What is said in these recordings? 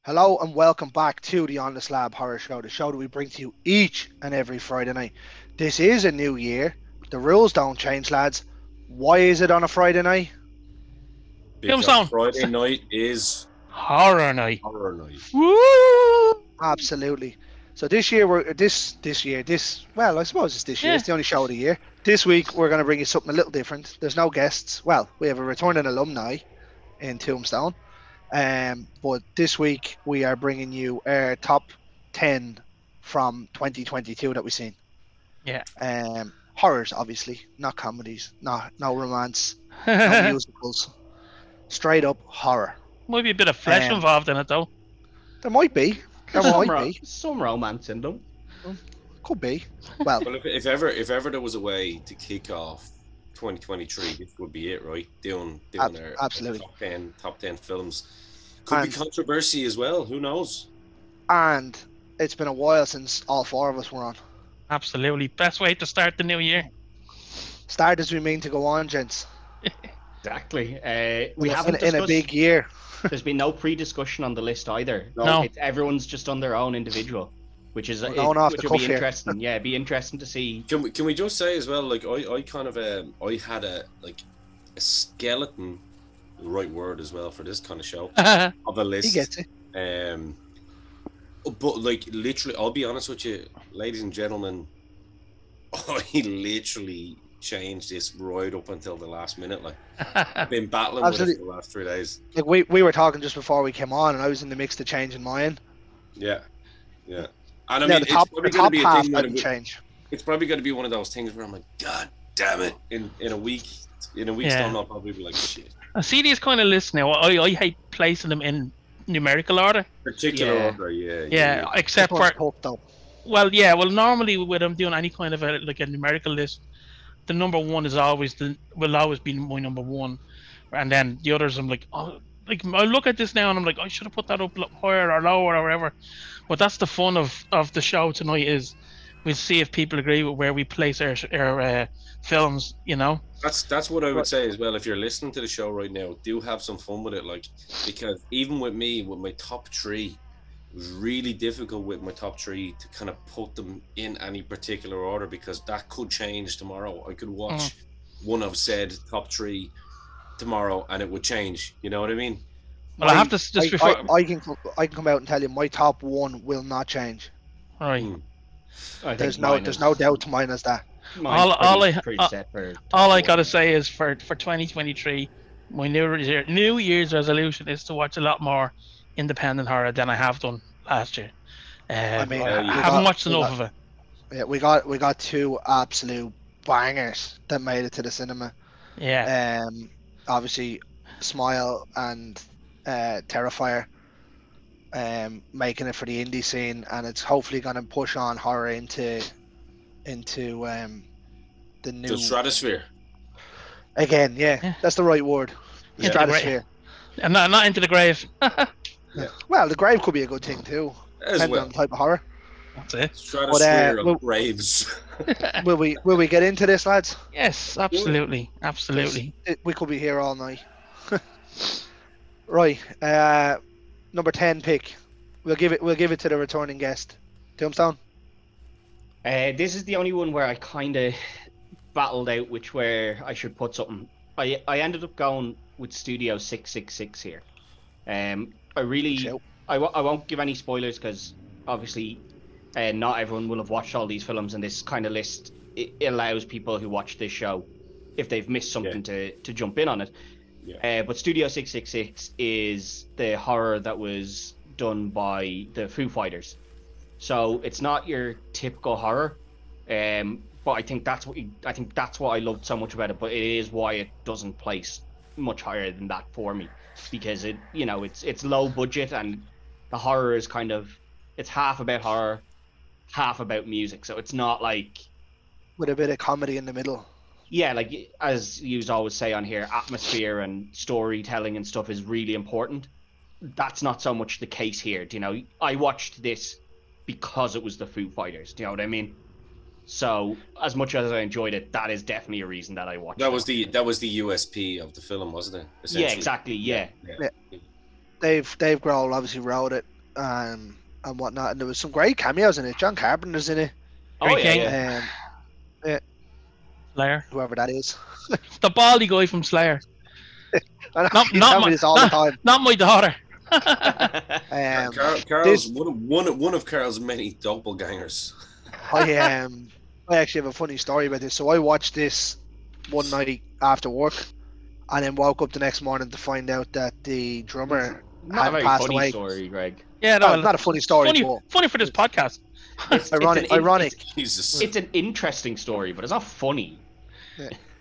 Hello and welcome back to the On the Slab Horror Show, the show that we bring to you each and every Friday night. This is a new year. The rules don't change, lads. Why is it on a Friday night? Because Tombstone. Friday night is Horror night. horror night. Woo! Absolutely. So this year I suppose it's this year. Yeah. It's the only show of the year. This week we're going to bring you something a little different. There's no guests. Well, we have a returning alumni in Tombstone. But this week we are bringing you our top 10 from 2022 that we've seen. Yeah. Horrors, obviously, not comedies, no romance, no musicals, straight up horror. Might be a bit of flesh involved in it though. There might be, Some romance in them. could be. Well, Well, if ever there was a way to kick off 2023, this would be it, right? Doing our absolutely. top 10 films. Could be And- controversy as well. Who knows? and it's been a while since all four of us were on. Absolutely. Best way to start the new year. Start as we mean to go on, gents. Exactly. We haven't in a discussed. big year. There's been no pre-discussion on the list either. No. Everyone's just on their own individual, which is We're going off which the will be cuff here. interesting. Yeah, it'd be interesting to see. Can we just say as well, like I kind of I had a skeleton, the right word as well for this kind of show, of a list. He gets it. But like literally, I'll be honest with you, ladies and gentlemen, I literally changed this right up until the last minute. Like I've been battling with it Absolutely. for the last 3 days. Like we were talking just before we came on, and I was in the mix to changing mine. Yeah. And I Now mean, the top, it's probably the going top to be a half thing. didn't change. It's probably going to be one of those things where I'm like, God damn it! In a week's Yeah. time, I'll probably be like, shit. I see these kind of lists now. I hate placing them in numerical order. Particular Yeah. order, Yeah, except This one's for tough, though. well, normally when I'm doing any kind of a numerical list, the number one is will always be my number one, and then the others I'm like, oh, like I look at this now and I'm like, I should have put that up higher or lower or whatever. But that's the fun of the show tonight is we'll see if people agree with where we place our films. You know. That's what I would say as well. If you're listening to the show right now, do have some fun with it, like, because even with me, with my top three, it was really difficult with my top three to kind of put them in any particular order because that could change tomorrow. I could watch one of said top three tomorrow and it would change. You know what I mean? Well, I have to just before. I can come out and tell you my top one will not change. Right. I think There's mine no doubt to mine as that. mine's All pretty set for All I top gotta one. say is for 2023, my New Year's resolution is to watch a lot more independent horror than I have done last year. I mean, I we haven't watched we enough got- of it. Yeah, we got two absolute bangers that made it to the cinema. Yeah. Obviously, Smile and Terrifier, making it for the indie scene, and it's hopefully going to push on horror into the new. The stratosphere. Again, yeah, Yeah. that's the right word. Yeah. Stratosphere. And not into the grave. Well, the grave could be a good thing too, As depending well. on the type of horror. That's it. Stratosphere well- of graves. Will we get into this, lads? Yes, absolutely. Absolutely. We could be here all night. Right, number 10 pick. We'll give it to the returning guest, Tombstone. This is the only one where I kind of battled out which where I should put something. I ended up going with Studio 666 here. I really Shout. I won't give any spoilers because obviously not everyone will have watched all these films, and this kind of list it allows people who watch this show, if they've missed something, to jump in on it. Yeah. But Studio 666 is the horror that was done by the Foo Fighters, so it's not your typical horror. But I think that's what I loved so much about it. But it is why it doesn't place much higher than that for me, because it's low budget, and the horror is kind of, it's half about horror, half about music. So it's not like, With a bit of comedy in the middle. yeah, like as you always say on here, atmosphere and storytelling and stuff is really important. That's not so much the case here. Do you know, I watched this because it was the Foo Fighters. Do you know what I mean? So as much as I enjoyed it, that is definitely a reason that I watched That it. was the USP of the film, wasn't it? Yeah, exactly. Yeah. Dave Grohl obviously wrote it, and whatnot. And there was some great cameos in it. John Carpenter's in it. Oh Great yeah, King. yeah. Slayer. Whoever that is. The baldy guy from Slayer. I know, Not, you not tell my, me this all the time. not my daughter. Carl's one of Carl's many doppelgangers. I actually have a funny story about this. So I watched this one night after work, and then woke up the next morning to find out that the drummer Not a had very passed funny away. story, Greg. Yeah, No, no, not a funny story, funny, but funny for this podcast. It's ironic. Jesus. It's an interesting story, but it's not funny.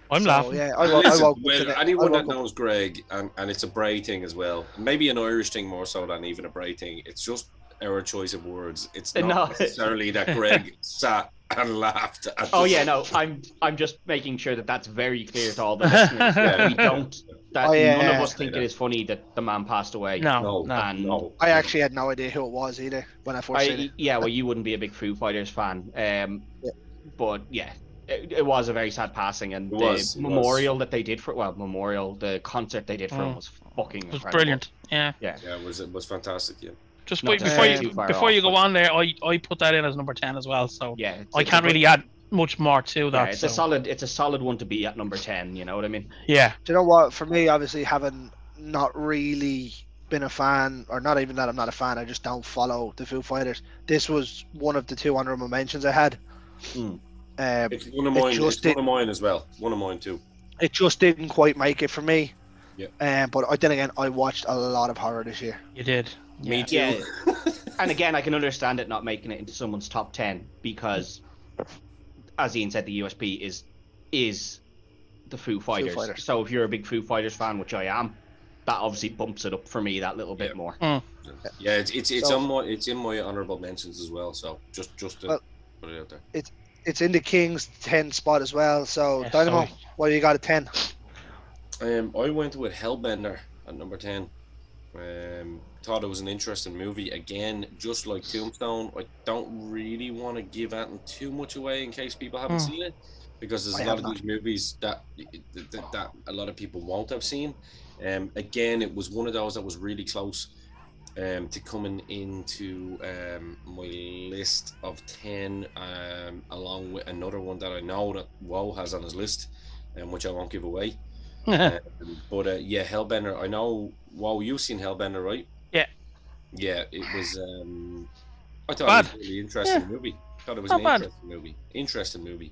I'm So, laughing. yeah, Well, I listen, woke up well, today- anyone I that woke up- knows Greg, and it's a Bray thing as well, maybe an Irish thing more so than even a Bray thing. It's just our choice of words. It's not No. necessarily that Greg sat and laughed. At Oh the- yeah, no, I'm just making sure that that's very clear to all the listeners. Yeah. We don't. That Oh, yeah. none of us think it is funny that the man passed away. No, No, no. And no. I actually had no idea who it was either when I first seen it. yeah, well, you wouldn't be a big Foo Fighters fan. But yeah, it was a very sad passing, and It the memorial that they did for the concert they did for him Mm. was fucking It was incredible. brilliant. Yeah. Yeah, it was fantastic. Yeah. Just Not wait, to before say you too far before off, you go but- on there, I put that in as number 10 as well. So Yeah, it's- I it's can't a really good- add much more to Yeah, that. it's so. a solid one to be at number 10. You know what I mean? Yeah. Do you know what? For me, obviously, having not really been a fan, or not even that I'm not a fan, I just don't follow the Foo Fighters. This was one of the two honorable mentions I had. Mm. It's one of mine. just It's one of mine as well. One of mine too. It just didn't quite make it for me. Yeah. But then again, I watched a lot of horror this year. You did. Me too. Yeah. And again, I can understand it not making it into someone's top 10 because, as Ian said, the USP is the Foo Fighters. Fighters. So if you're a big Foo Fighters fan, which I am, that obviously bumps it up for me that little bit more. Yeah, it's So- on my it's in my honorable mentions as well. So just to Well, put it out there. It's in the King's 10 spot as well. So, Yeah, Dynamo, sorry. what do you got at 10? I went with Hellbender at number 10. Thought it was an interesting movie. Again, just like Tombstone, I don't really want to give out too much away in case people haven't seen it, because there's I a lot have of these movies that a lot of people won't have seen. Again, it was one of those that was really close to coming into my list of 10, along with another one that I know that Woe has on his list, which I won't give away. But yeah, Hellbender. I know. Wow, you've seen Hellbender, right? Yeah. Yeah, it was. I thought Bad. it was a really interesting movie. I thought it was Not an bad. interesting movie.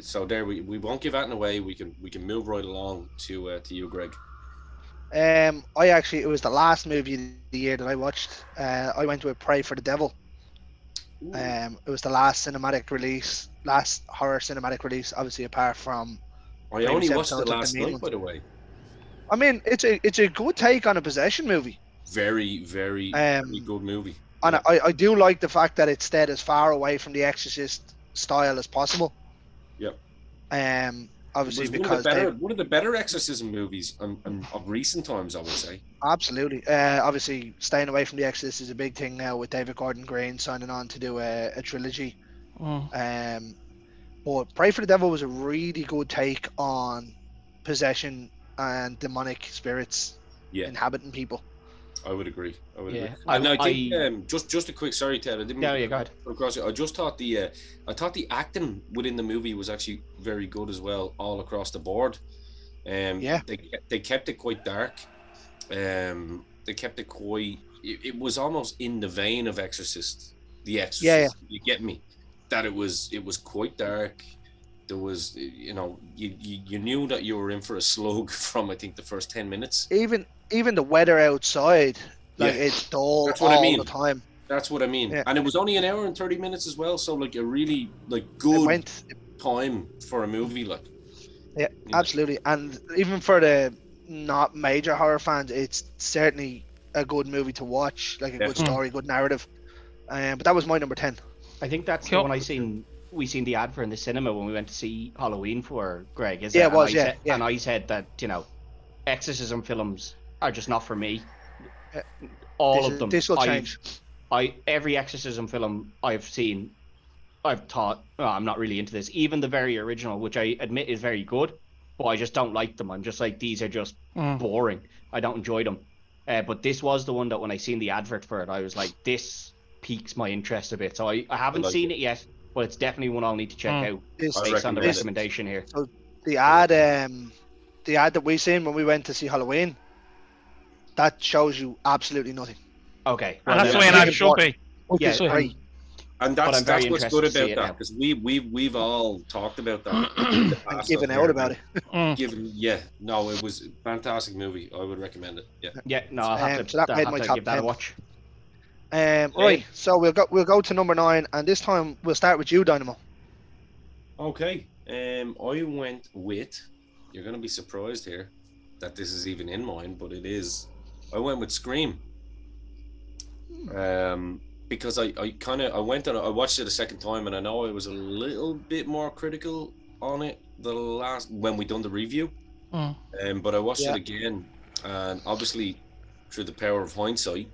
So there we won't give that away. We can move right along to you, Greg. It was the last movie of the year that I watched. I went with Pray for the Devil. It was the last horror cinematic release, obviously apart from. I only previous watched it episodes of last the main night, one. by the way. I mean, it's a good take on a possession movie, Very, very, Um, very good movie. and I do like the fact that it stayed as far away from the Exorcist style as possible. Yep. Obviously It was because one of the better exorcism movies of recent times, I would say. absolutely, obviously staying away from the Exorcist is a big thing now with David Gordon Green signing on to do a trilogy. But Pray for the Devil was a really good take on possession and demonic spirits Yeah, inhabiting people. I would agree. Yeah. And I think just a quick sorry, Ted. I didn't. Yeah, yeah, go ahead. put across it. I just thought the acting within the movie was actually very good as well, all across the board. Yeah. They kept it quite dark. They kept it quite. It was almost in the vein of Exorcist, The Exorcist. Yeah. You get me? That it was quite dark. There was, you knew that you were in for a slug from I think the first 10 minutes. Even the weather outside, like Yeah. it's dull That's what I all mean. the time. That's what I mean. Yeah. And it was only an hour and 30 minutes as well, so like a really It good went time for a movie like. Yeah, You know. absolutely. And even for the not major horror fans, it's certainly a good movie to watch, like a good Definitely. story, good narrative. But that was my number 10. I think that's Cool. the one we seen the ad for in the cinema when we went to see Halloween for Greg. Is Yeah, it? it was, And I yeah, said, yeah. And I said that exorcism films are just not for me. Yeah. All of them. This will I've- change. Every exorcism film I've seen, I've thought, oh, I'm not really into this. Even the very original, which I admit is very good, but I just don't like them. I'm just like, these are just boring. I don't enjoy them. But this was the one that when I seen the advert for it, I was like, this piques my interest a bit. So I haven't like seen it. it yet, but it's definitely one I'll need to check out This, I based on the recommend it. recommendation here. the ad that we seen when we went to see Halloween, that shows you absolutely nothing. Okay. And that's the way yeah. an ad should be. Which Yeah, is so- great. And But that's I'm very what's good interested to see about it that, because we've all talked about that in the And past giving on out here, about it. yeah, no, it was a fantastic movie. I would recommend it. Yeah. Yeah, no, I'll have So that I'll made have my to top give that a 10. watch. Right, so we'll go to number 9, and this time we'll start with you, Dynamo. Okay. I went with. You're gonna be surprised here that this is even in mine, but it is. I went with Scream. Because I went and I watched it a second time, and I know I was a little bit more critical on it when we done the review. But I watched it again, and obviously through the power of hindsight,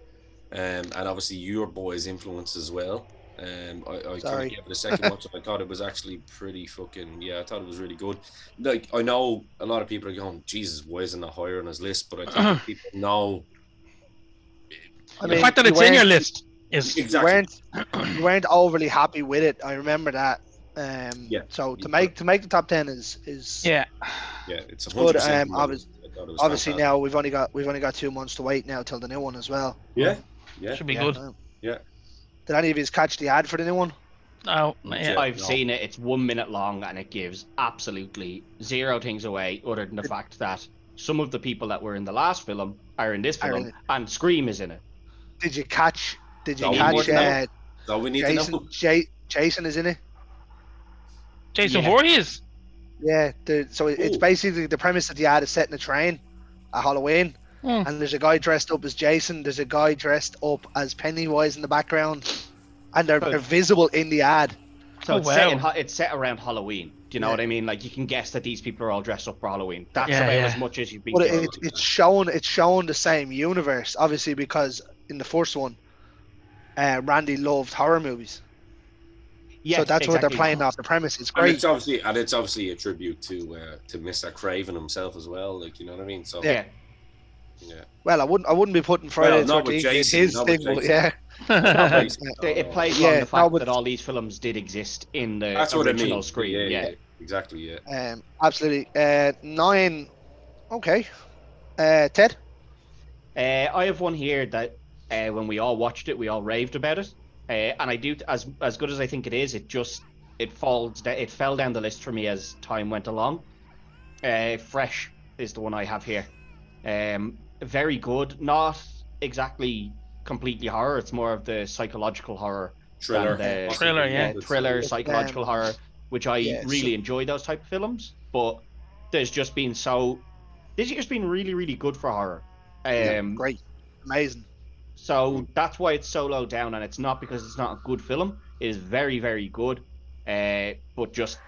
and obviously your boys' influence as well. I kind of gave it a second watch, and I thought it was actually pretty fucking. I thought it was really good. Like, I know a lot of people are going, Jesus, why isn't that higher on his list? But I think that people know. The fact that it's in your list is Exactly. You weren't overly happy with it. I remember that. So to make the top 10 is yeah. It's good. 100%. Obviously now we've only got 2 months to wait now till the new one as well. Yeah. Should be good. Yeah. Did any of you catch the ad for the new one? No, Yeah. I've seen it. It's 1 minute long, and it gives absolutely zero things away, other than the fact that some of the people that were in the last film are in this Are in film, it. and Scream is in it. Did you catch? Did you No, we catch? want to know. So we need to know. Jason is in it. Jason Yeah. Voorhees. Yeah. So it's Ooh. basically the premise of the ad is set in a train at Halloween, and there's a guy dressed up as Jason. There's a guy dressed up as Pennywise in the background, and they're visible in the ad. So Oh, it's wow. it's set around Halloween. Do you know Yeah. what I mean? Like, you can guess that these people are all dressed up for Halloween. That's Yeah, about yeah. as much as you've been But given. it's shown the same universe, obviously, because in the first one, Randy loved horror movies. Yeah, So that's what they're exactly. playing off the premise. It's And great. it's obviously a tribute to Mr. Craven himself as well. Like, you know what I mean? So Yeah. yeah. Well, I wouldn't be putting Friday Well, the not with 13th in Jason, his not with thing, but Jason. yeah. It plays Yeah, on the fact no, but- that all these films did exist in the That's what I original mean. Scream. Yeah. Exactly. Yeah. Absolutely. 9. Okay. Ted. I have one here that when we all watched it, we all raved about it, and I do as good as I think it is. It fell down the list for me as time went along. Fresh is the one I have here. Very good, not exactly completely horror. It's more of the psychological horror. Thriller. than the- Thriller, yeah. Thriller, psychological horror, which I yeah, really enjoy those type of films. But this year's been really, really good for horror. Great. Amazing. So that's why it's so low down, and it's not because it's not a good film. It is very, very good. But just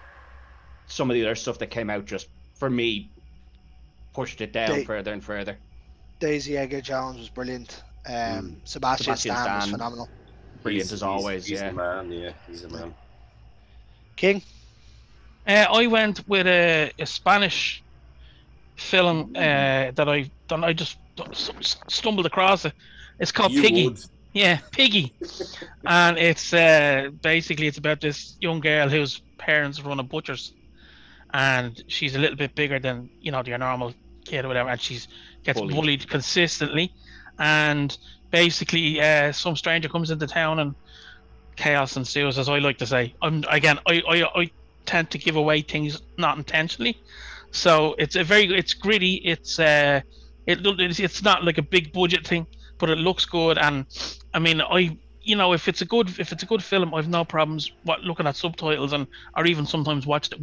some of the other stuff that came out, just for me, pushed it down further and further. Daisy Edgar Jones was brilliant. Sebastian Stan was phenomenal. Brilliant as always. He's Yeah. a man. Yeah, he's a man. King. I went with a Spanish film that I just stumbled across it. It's called You Piggy. would. Yeah, Piggy. And it's basically it's about this young girl whose parents run a butcher's, and she's a little bit bigger than your normal kid or whatever, and she gets bullied consistently, and basically some stranger comes into town and chaos ensues, as I like to say. I tend to give away things not intentionally, so it's gritty. It's not like a big budget thing, but it looks good, and I mean, if it's a good film, I've no problems looking at subtitles or even sometimes watched it,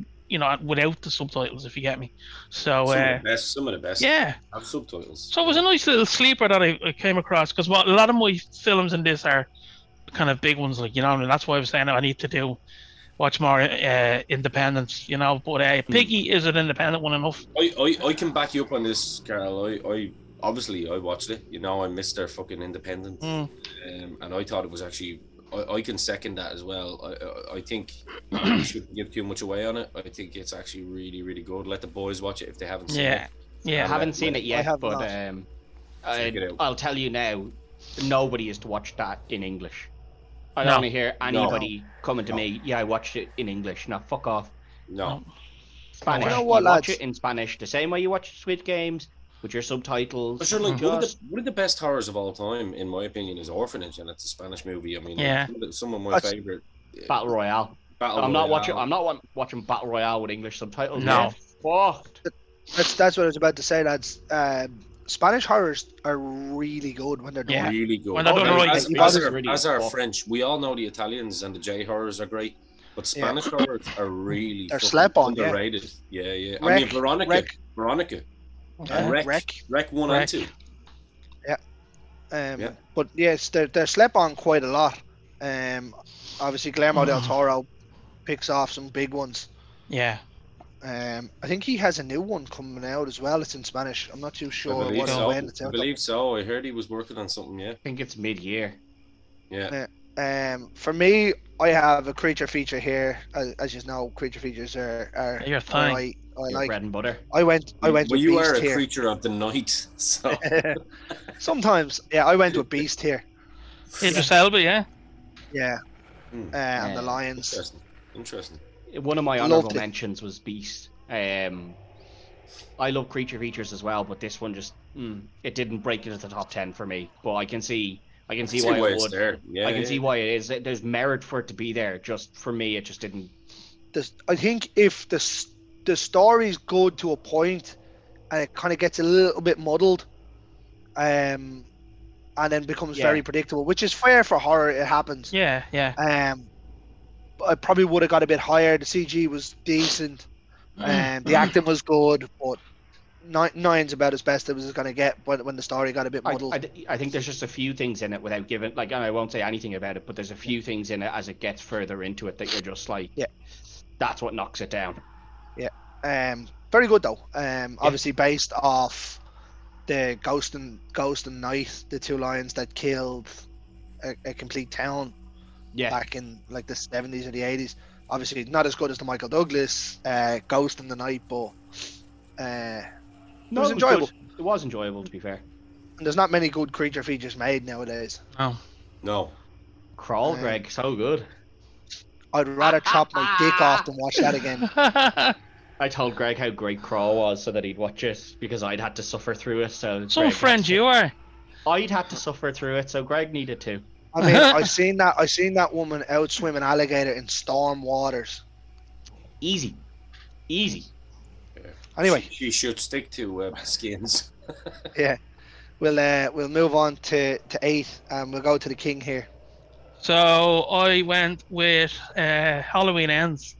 without the subtitles, if you get me. So some of the best. Yeah, have subtitles. So it was a nice little sleeper that I came across, because a lot of my films in this are kind of big ones, like, and that's why I was saying I need to watch more independence, but Piggy is an independent one enough. I can back you up on this, Carl. I obviously I watched it. I missed their fucking independence, and I thought it was actually. I can second that as well. I think you shouldn't give too much away on it. I think it's actually really, really good. Let the boys watch it if they haven't seen it. Yeah, I haven't seen it yet, have but not. Check it out. I'll tell you now, nobody is to watch that in English. I No. don't want to hear anybody coming to me. Yeah, I watched it in English. No, fuck off. No. Spanish. You know You, what, watch lads? it in Spanish, the same way you watch Squid Games with your subtitles. But sure, like Just one of the best horrors of all time, in my opinion, is Orphanage, and it's a Spanish movie. I mean, like, Yeah. some of my That's- favorite Battle Royale. Battle I'm not Royale. watching Battle Royale with English subtitles. No. Get fucked. That's what I was about to say, lads. Spanish horrors are really good when they're done. Yeah. Really good. When they're done right. As are Really French, we all know the Italians and the J horrors are great, but Spanish horrors are really They're fucking slept on, yeah. underrated. Yeah. I Wreck- mean, Veronica, Wreck. Veronica, Yeah, and Wreck, Wreck. 1 Wreck. and 2. Yeah. But yes, they're slept on quite a lot. Obviously Guillermo del Toro picks off some big ones. Yeah. I think he has a new one coming out as well. It's in Spanish. I'm not too sure I what believe when it's so. I out. believe so. I heard he was working on something. Yeah, I think it's mid-year. yeah. For me, I have a creature feature here. As you know, creature features are Your thing. I Your like. bread and butter. I went Well, with you Beast are a here. creature of the night, so Sometimes, yeah, I went with Beast here. Idris Elba, yeah. Yeah, Hmm. and the Lions. Interesting. One of my Loved honorable it. mentions was Beast. I love creature features as well, but this one just it didn't break into the top 10 for me. But I can see why it it's would. there. Yeah, I can yeah. see why it is. There's merit for it to be there. Just for me, it just didn't. I think if the story's good to a point, and it kind of gets a little bit muddled, and then becomes Yeah. very predictable, which is fair for horror. It happens. Yeah, yeah. But I probably would have got a bit higher. The CG was decent, and the acting was good, but nine's about as best it was going to get when the story got a bit muddled. I think there's just a few things in it without giving and I won't say anything about it, but there's a few things in it as it gets further into it that you're just like, Yeah. that's what knocks it down. Very good though. Obviously based off the Ghost and Knight, the two lions that killed a complete town Yeah, back in like the 70s or the 80s. Obviously not as good as the Michael Douglas Ghost in the Night, but no, was enjoyable. good. It was enjoyable, to be fair. and there's not many good creature features made nowadays. Oh. No. Crawl, Yeah. Greg, so good. I'd rather chop my dick off than watch that again. I told Greg how great Crawl was so that he'd watch it because I'd had to suffer through it. So Some Greg friend had to- you are. I'd had to suffer through it, so Greg needed to. I mean, I seen that woman out swimming alligator in storm waters. Easy. Anyway, She should stick to skins. yeah, we'll move on to 8, and we'll go to the king here. So I went with Halloween Ends.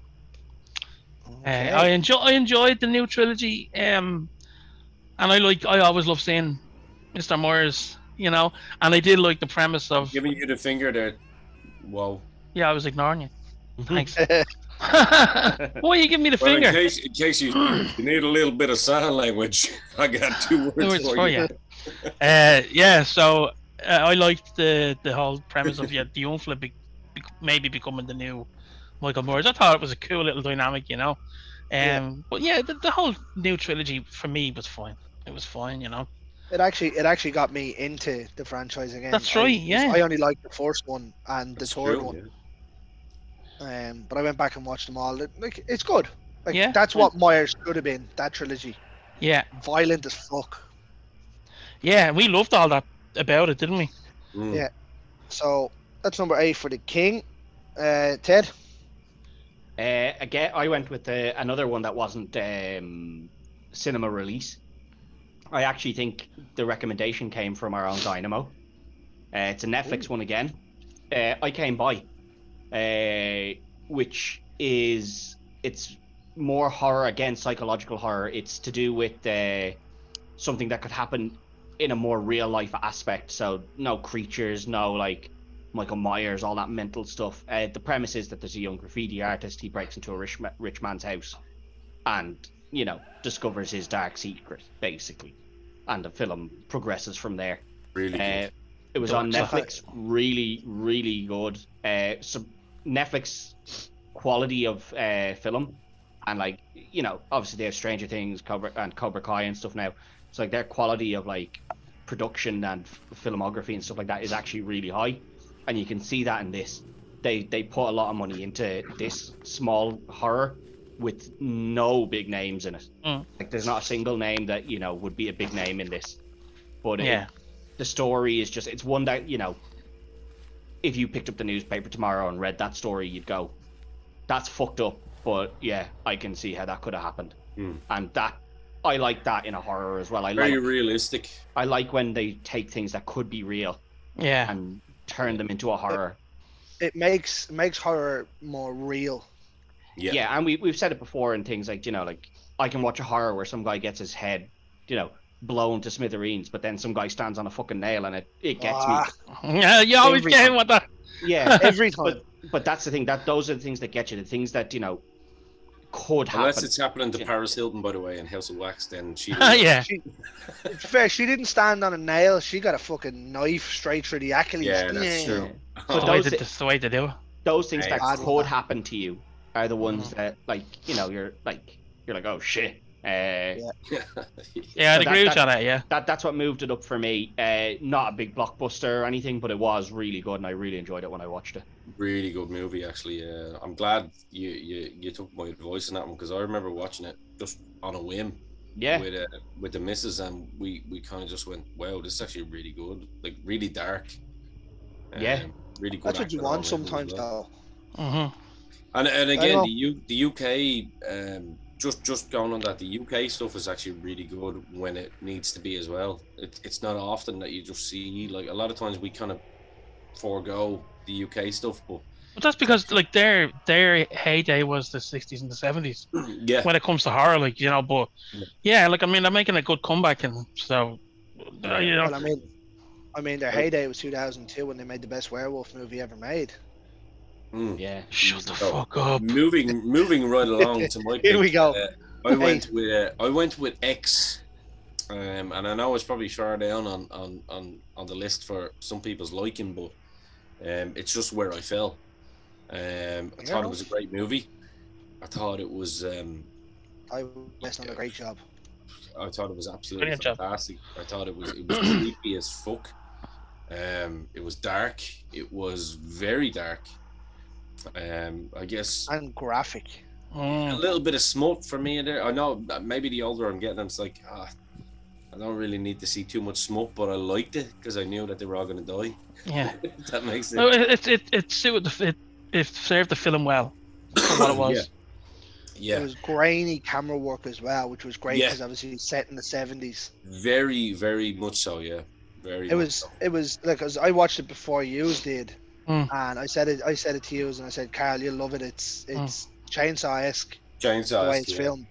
Okay. I enjoyed the new trilogy, and I always love seeing Mr. Myers, and I did like the premise of. Giving you the finger there. Whoa. Yeah, I was ignoring you. Thanks. Why are you giving me the Well, finger? in case you need a little bit of sign language, I got 2 words Words for for you. you. Yeah, so I liked the whole premise of the young fella maybe becoming the new Michael Myers. I thought it was a cool little dynamic, But yeah, the whole new trilogy for me was fine. It was fine, It actually got me into the franchise again. That's right, yeah. I only liked the first one and That's the third true, one. yeah. But I went back and watched them all. It's good. Like Yeah. that's what Myers should have been. That trilogy, Yeah, violent as fuck. yeah, we loved all that about it, didn't we? Mm. Yeah. So that's number 8 for the king. Ted. Again, I went with another one that wasn't cinema release. I actually think the recommendation came from our own Dynamo. It's a Netflix one again. I Came By, which is it's more horror again, psychological horror. It's to do with something that could happen in a more real life aspect. So no creatures, no like Michael Myers, all that mental stuff. The premise is that there's a young graffiti artist. He breaks into a rich man's house, and discovers his dark secret basically, and the film progresses from there. Really good. It was on Dark Netflix. Really, really good. So Netflix quality of film, and obviously they have Stranger Things, Cobra Kai and stuff now. So their quality of production and filmography and stuff like that is actually really high, and you can see that in this. They put a lot of money into this small horror with no big names in it. Like there's not a single name that would be a big name in this, but the story is just, it's one that if you picked up the newspaper tomorrow and read that story, you'd go, that's fucked up, but yeah, I can see how that could have happened. And that, I like that in a horror as well. Very realistic. I like when they take things that could be real and turn them into a horror. It makes horror more real. Yeah, and we've said it before in things like, like I can watch a horror where some guy gets his head, blown to smithereens, but then some guy stands on a fucking nail and it gets me. Yeah, you always get him with that. Yeah, every time. But that's the thing, that those are the things that get you, the things that could happen. Unless it's happening to Paris Hilton, by the way, in House of Wax, then she. Yeah. It's fair. She didn't stand on a nail. She got a fucking knife straight thue the Achilles. Yeah, that's true. But That's the way to do it. Those things that could happen to you are the ones that, like, you're like, oh shit. Yeah, I'd agree with you on that. Yeah. That's what moved it up for me. Not a big blockbuster or anything, but it was really good, and I really enjoyed it when I watched it. Really good movie, actually. I'm glad you took my advice on that one, because I remember watching it just on a whim. Yeah. With the missus, and we kind of just went, wow, this is actually really good, like really dark. Yeah. Really good. That's what you want sometimes, though. And again, the UK. Just going on that, the UK stuff is actually really good when it needs to be as well. It's not often that you just see, like, a lot of times we kind of forego the UK stuff, but that's because, like, their heyday was the 60s and the 70s. Yeah. When it comes to horror, like, but yeah, like, I mean, they're making a good comeback, and so Well, I mean, their heyday was 2002 when they made the best werewolf movie ever made. Yeah. Shut the fuck up. Moving right along to my Here pick, we go. I went with X, and I know it's probably far down on the list for some people's liking, but it's just where I fell. I thought it was a great movie. I thought it was. I was done a great job. I thought it was absolutely Brilliant job. fantastic. I thought it was creepy as fuck. It was dark. It was very dark. I guess, and graphic. a little bit of smut for me in there. I know that maybe the older I'm getting, it's like, I don't really need to see too much smut, but I liked it because I knew that they were all going to die. Yeah. That makes sense. No, it suited it served the film well for what it was. Yeah. It was grainy camera work as well, which was great Yeah. because obviously it's set in the 70s. Very, very much so. Yeah. Very. It was like, 'cause I watched it before you did, Mm. and I said it to you, and I said, Carl, you'll love it. It's Chainsaw-esque the way Chainsaw. it's filmed.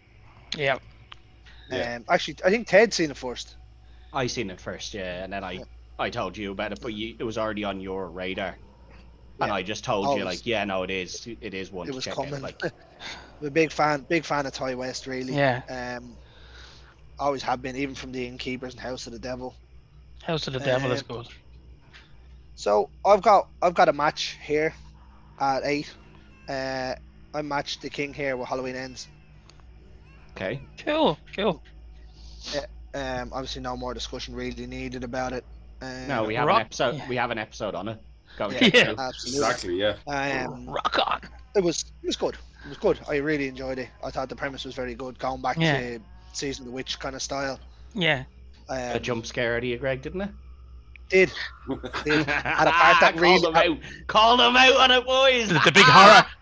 Yeah. Yeah. Actually, I think Ted's seen it first. I seen it first, yeah, and then I told you about it, but it was already on your radar, and Yeah. I just told you, Always. like, yeah, no, it is one It to was check coming. out. Like, I'm a big fan of Ty West, really. Yeah. Always have been, even from the Innkeepers and House of the Devil. House of the Devil is good. So I've got a match here at 8. I matched The King here with Halloween Ends. okay, Cool. Obviously no more discussion really needed about it. no, we have Rock- an episode. yeah. We have an episode on it. Go Yeah, check it out. absolutely. Exactly. Yeah. Rock on. It was good. It was good. I really enjoyed it. I thought the premise was very good, going back Yeah. to Season of the Witch kind of style. Yeah. A jump scare out of you, Greg, didn't it? Did Had a part that really- Call them out on it, boys. The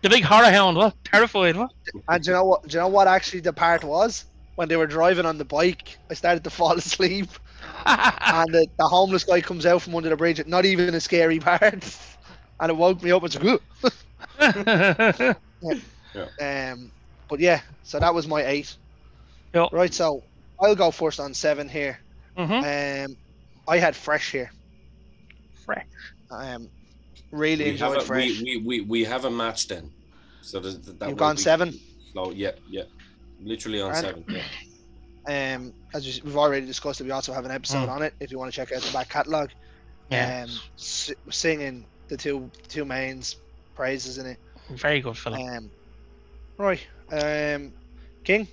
big horror hound. What? Terrified. What? And do you know what actually the part was? When they were driving on the bike, I started to fall asleep, and the homeless guy comes out from under the bridge. Not even a scary part, and it woke me up. It's like, but yeah, so that was my 8. Yep. Right, so I'll go first on 7 here. Mm-hmm. I had Fresh here. Fresh. Really enjoyed Fresh. We have a match then. So that You've gone 7. Oh yeah. Literally on Right. 7. Yeah. As we've already discussed it, we also have an episode on it if you want to check out the back catalogue. Yeah. Singing the two mains praises in it. Very good film. Right. King.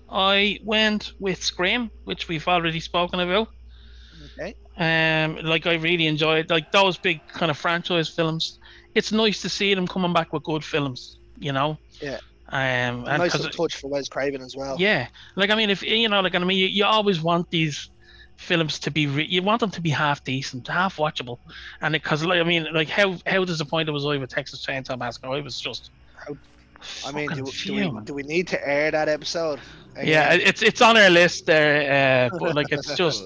I went with Scream, which we've already spoken about. Okay. Like I really enjoyed like those big kind of franchise films. It's nice to see them coming back with good films, you know. Yeah. And Nice because little touch for Wes Craven as well. yeah, like I mean, if you know, like I mean, you always want these films to be you want them to be half decent, half watchable, and because like I mean, like how disappointed was I with Texas Chainsaw Massacre? I was just I mean, fucking do fuming. we need to air that episode? Yeah, Again? it's on our list there, but like it's just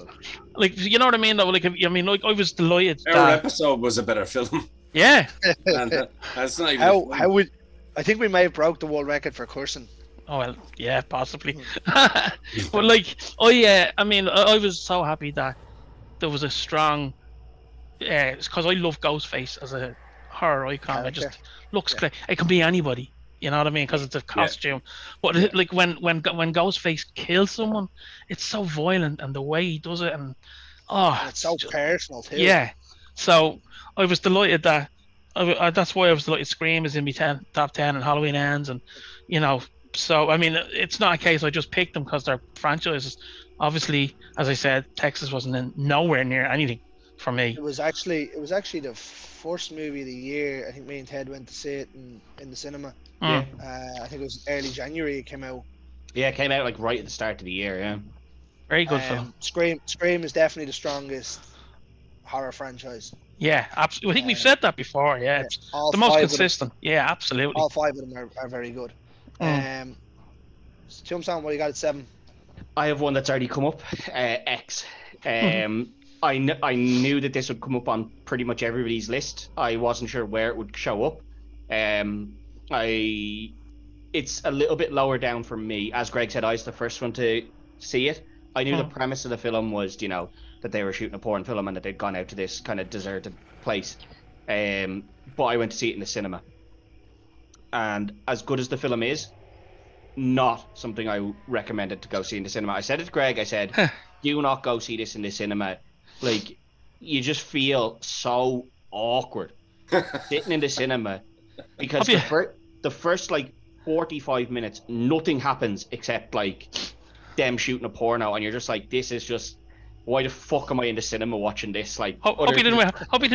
like you know what I mean though. Like I mean, like I was delighted Our that episode was a better film, yeah. and that's not even how would I think we may have broke the world record for cursing. Oh well, yeah, possibly. But like, I mean, I was so happy that there was a strong, because I love Ghostface as a horror icon. It just looks great. It can be anybody. You know what I mean? Because it's a costume. But like when Ghostface kills someone, it's so violent and the way he does it, and And it's so just, personal too. yeah. So I was delighted that. That's why I was delighted. Scream is in my top 10, and Halloween Ends, and you know. So I mean, it's not a case I just picked them because they're franchises. Obviously, as I said, Texas wasn't in nowhere near anything for me. It was actually the first movie of the year. I think me and Ted went to see it in the cinema. Yeah. I think it was early January it came out. Yeah, it came out like right at the start of the year. Yeah. Very good film. Scream is definitely the strongest horror franchise. Yeah, absolutely. I think we've said that before. Yeah, it's all the most five of them- consistent. Yeah, absolutely. All five of them are very good. Tombstone, what do you got at 7? I have one that's already come up. X. I knew that this would come up on pretty much everybody's list. I wasn't sure where it would show up. It's a little bit lower down for me. As Greg said, I was the first one to see it. I knew the premise of the film was, you know, that they were shooting a porn film and that they'd gone out to this kind of deserted place. But I went to see it in the cinema. And as good as the film is, not something I recommended to go see in the cinema. I said it to Greg, I said, do not go see this in the cinema. Like, you just feel so awkward sitting in the cinema because the first like 45 minutes, nothing happens except like them shooting a porno, and you're just like, this is just, why the fuck am I in the cinema watching this? Like, hope you didn't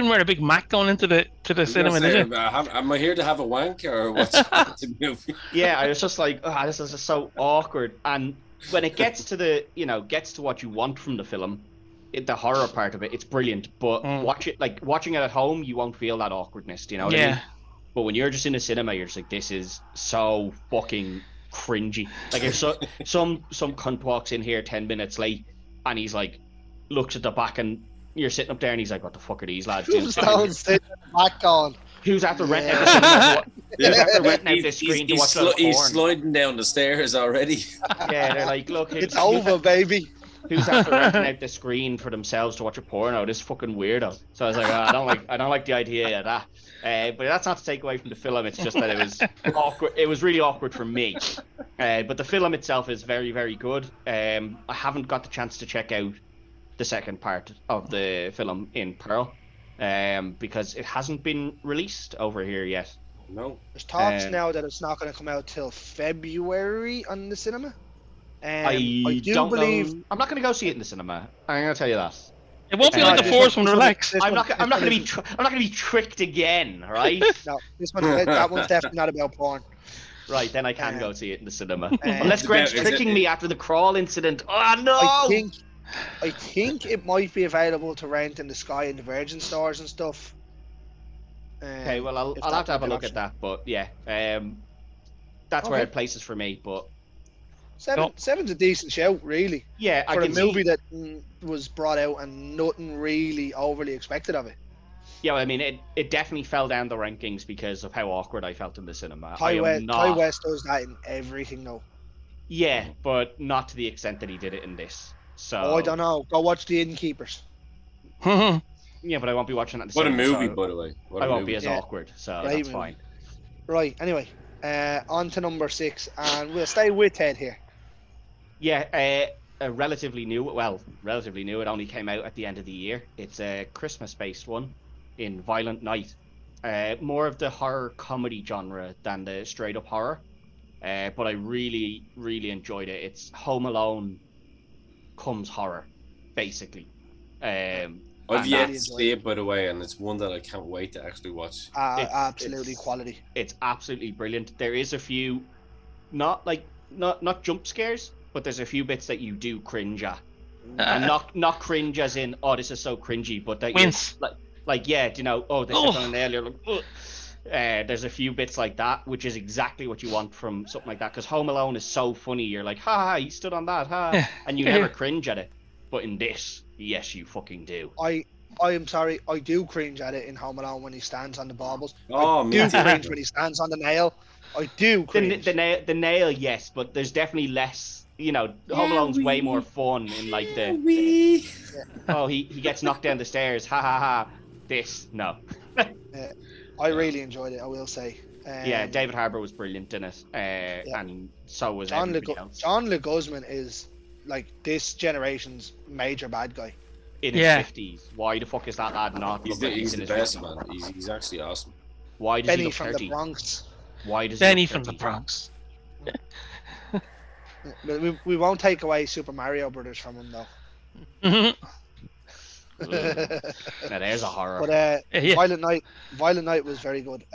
wear a big Mac going into the cinema, did you? Am I here to have a wank or what's the movie? Yeah, I was just like, this is just so awkward. And when it gets to gets to what you want from the film, the horror part of it, it's brilliant. But watching it at home, you won't feel that awkwardness. Do you know what I mean? But when you're just in the cinema, you're just like, this is so fucking cringy. Like if some cunt walks in here 10 minutes late, and he's like, looks at the back, and you're sitting up there, and he's like, what the fuck are these lads doing? Who's sitting at the back on? Who's after renting out the cinema? Who's after renting out the screen to watch the porn? He's sliding down the stairs already. Yeah, they're like, look, it's over, baby. Who's after renting out the screen for themselves to watch a porno? This fucking weirdo. So I was like, I don't like the idea of that. But that's not to take away from the film. It's just that it was awkward. It was really awkward for me. But the film itself is very, very good. I haven't got the chance to check out the second part of the film in Pearl, because it hasn't been released over here yet. No. There's talks now that it's not going to come out till February on the cinema. I don't believe. I'm not going to go see it in the cinema. I'm going to tell you that. It won't be like the first one. Relax. I'm not going to be tricked again, right? No, that one's definitely not about porn. Right, then I can go see it in the cinema. Unless Greg's tricking me after the crawl incident. Oh no! I think it might be available to rent in the Sky and the Virgin stores and stuff. Okay, well I'll have to have a look at that, but yeah, that's where it places for me. But seven's a decent shout, really. Yeah, for a movie that was brought out and nothing really overly expected of it. Yeah, well, I mean, it definitely fell down the rankings because of how awkward I felt in the cinema. Ty West does that in everything, though. Yeah, but not to the extent that he did it in this. So I don't know. Go watch The Innkeepers. Yeah, but I won't be watching that in the cinema. What a movie, by the way. I won't be as awkward, so that's fine. Right, anyway, on to number 6, and we'll stay with Ted here. Yeah, relatively new. It only came out at the end of the year. It's a Christmas-based one in Violent Night. More of the horror comedy genre than the straight-up horror. But I really, really enjoyed it. It's Home Alone comes horror, basically. I've And yet really to enjoyed see it. it, by the way, and it's one that I can't wait to actually watch. Absolutely It's- quality. It's absolutely brilliant. There is a few, not jump scares, but there's a few bits that you do cringe at, and not cringe as in oh this is so cringy, but that you Wince. like yeah, you know, oh they stepped Oh. on a nail, you're like, ugh. There's a few bits like that, which is exactly what you want from something like that. Because Home Alone is so funny, you're like, ha ha, he stood on that, ha, and you never cringe at it. But in this, yes, you fucking do. I am sorry, I do cringe at it in Home Alone when he stands on the baubles. Oh, I me do too. cringe when he stands on the nail. I do cringe. The nail, yes, but there's definitely less. You know, Home Alone's way more fun in like the oh he gets knocked down the stairs, ha ha ha. This no. I really enjoyed it, I will say. Yeah, David Harbour was brilliant in it, and so was John everybody else. John Guzman is like this generation's major bad guy. In his 50s. Why the fuck is that lad not? He's look like the in his best, 50s? man. He's actually awesome. Why does he Benny look from 30? the Bronx. Why does Benny he from look the 30? Bronx. But we won't take away Super Mario Brothers from him though. Mhm. Now there's a horror. But Yeah. Violent Night was very good.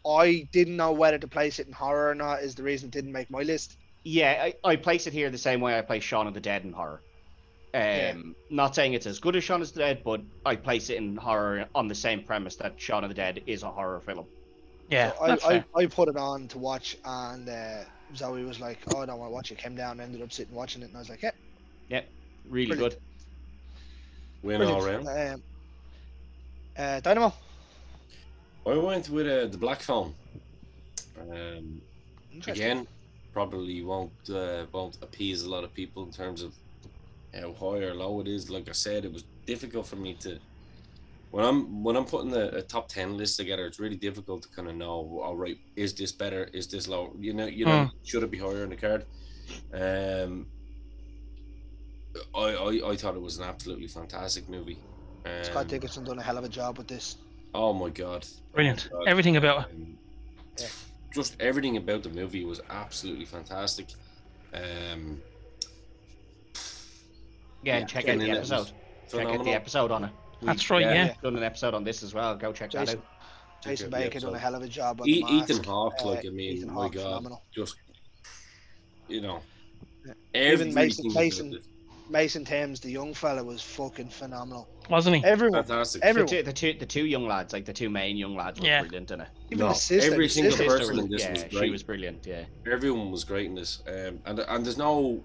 I didn't know whether to place it in horror or not. Is the reason it didn't make my list. Yeah, I place it here the same way I place Shaun of the Dead in horror. Not saying it's as good as Shaun of the Dead, but I place it in horror on the same premise that Shaun of the Dead is a horror film. Yeah, So that's fair. I put it on to watch, and Zoe was like, "Oh, I don't want to watch it." Came down, ended up sitting watching it, and I was like, "Yeah, Really Brilliant. good. Win all round. brilliant." Dynamo. I went with the Black Phone. Interesting. Again, probably won't appease a lot of people in terms of how high or low it is. Like I said, it was difficult for me to when I'm putting a top 10 list together. It's really difficult to kind of know. All right, is this better? Is this low? You know, should it be higher in the card? I thought it was an absolutely fantastic movie. Scott Dickinson done a hell of a job with this. Oh my god, Brilliant. Oh my God. Everything about it. Yeah. Just everything about the movie was absolutely fantastic. Yeah, and check out the Killing it was episode. Check out the phenomenal. episode on it. That's right, yeah. Done an episode on this as well. Go check that Jason, out. Jason Check out the Baker done a episode. hell of a job on E- the mask. Ethan Hawke, like I mean, Ethan my Hawke, god, phenomenal. just you know, Yeah. everything Mason- about it. Mason Thames, the young fella, was fucking phenomenal. Wasn't he? Everyone, Fantastic. everyone. The two young lads, like the two main young lads, were Yeah. brilliant in it. Even No, the sister. every the single sister person was in brilliant. this yeah, was she great. was brilliant. Yeah. Everyone was great in this, and there's no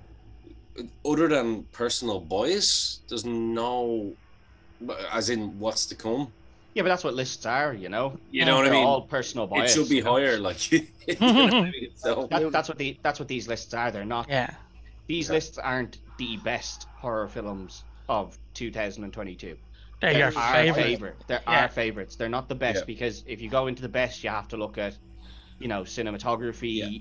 other than personal bias. There's no, as in what's to come. Yeah, but that's what lists are, you know. You know what I They're mean? all personal bias. It should be you know? higher, like. You know what I mean? So, That's what these lists are. They're not. Yeah. These Yeah. lists aren't the best horror films of 2022. They're They're your our favorite. favorite. They're Yeah. our favorites. They're not the best Yeah. because if you go into the best, you have to look at, you know, cinematography,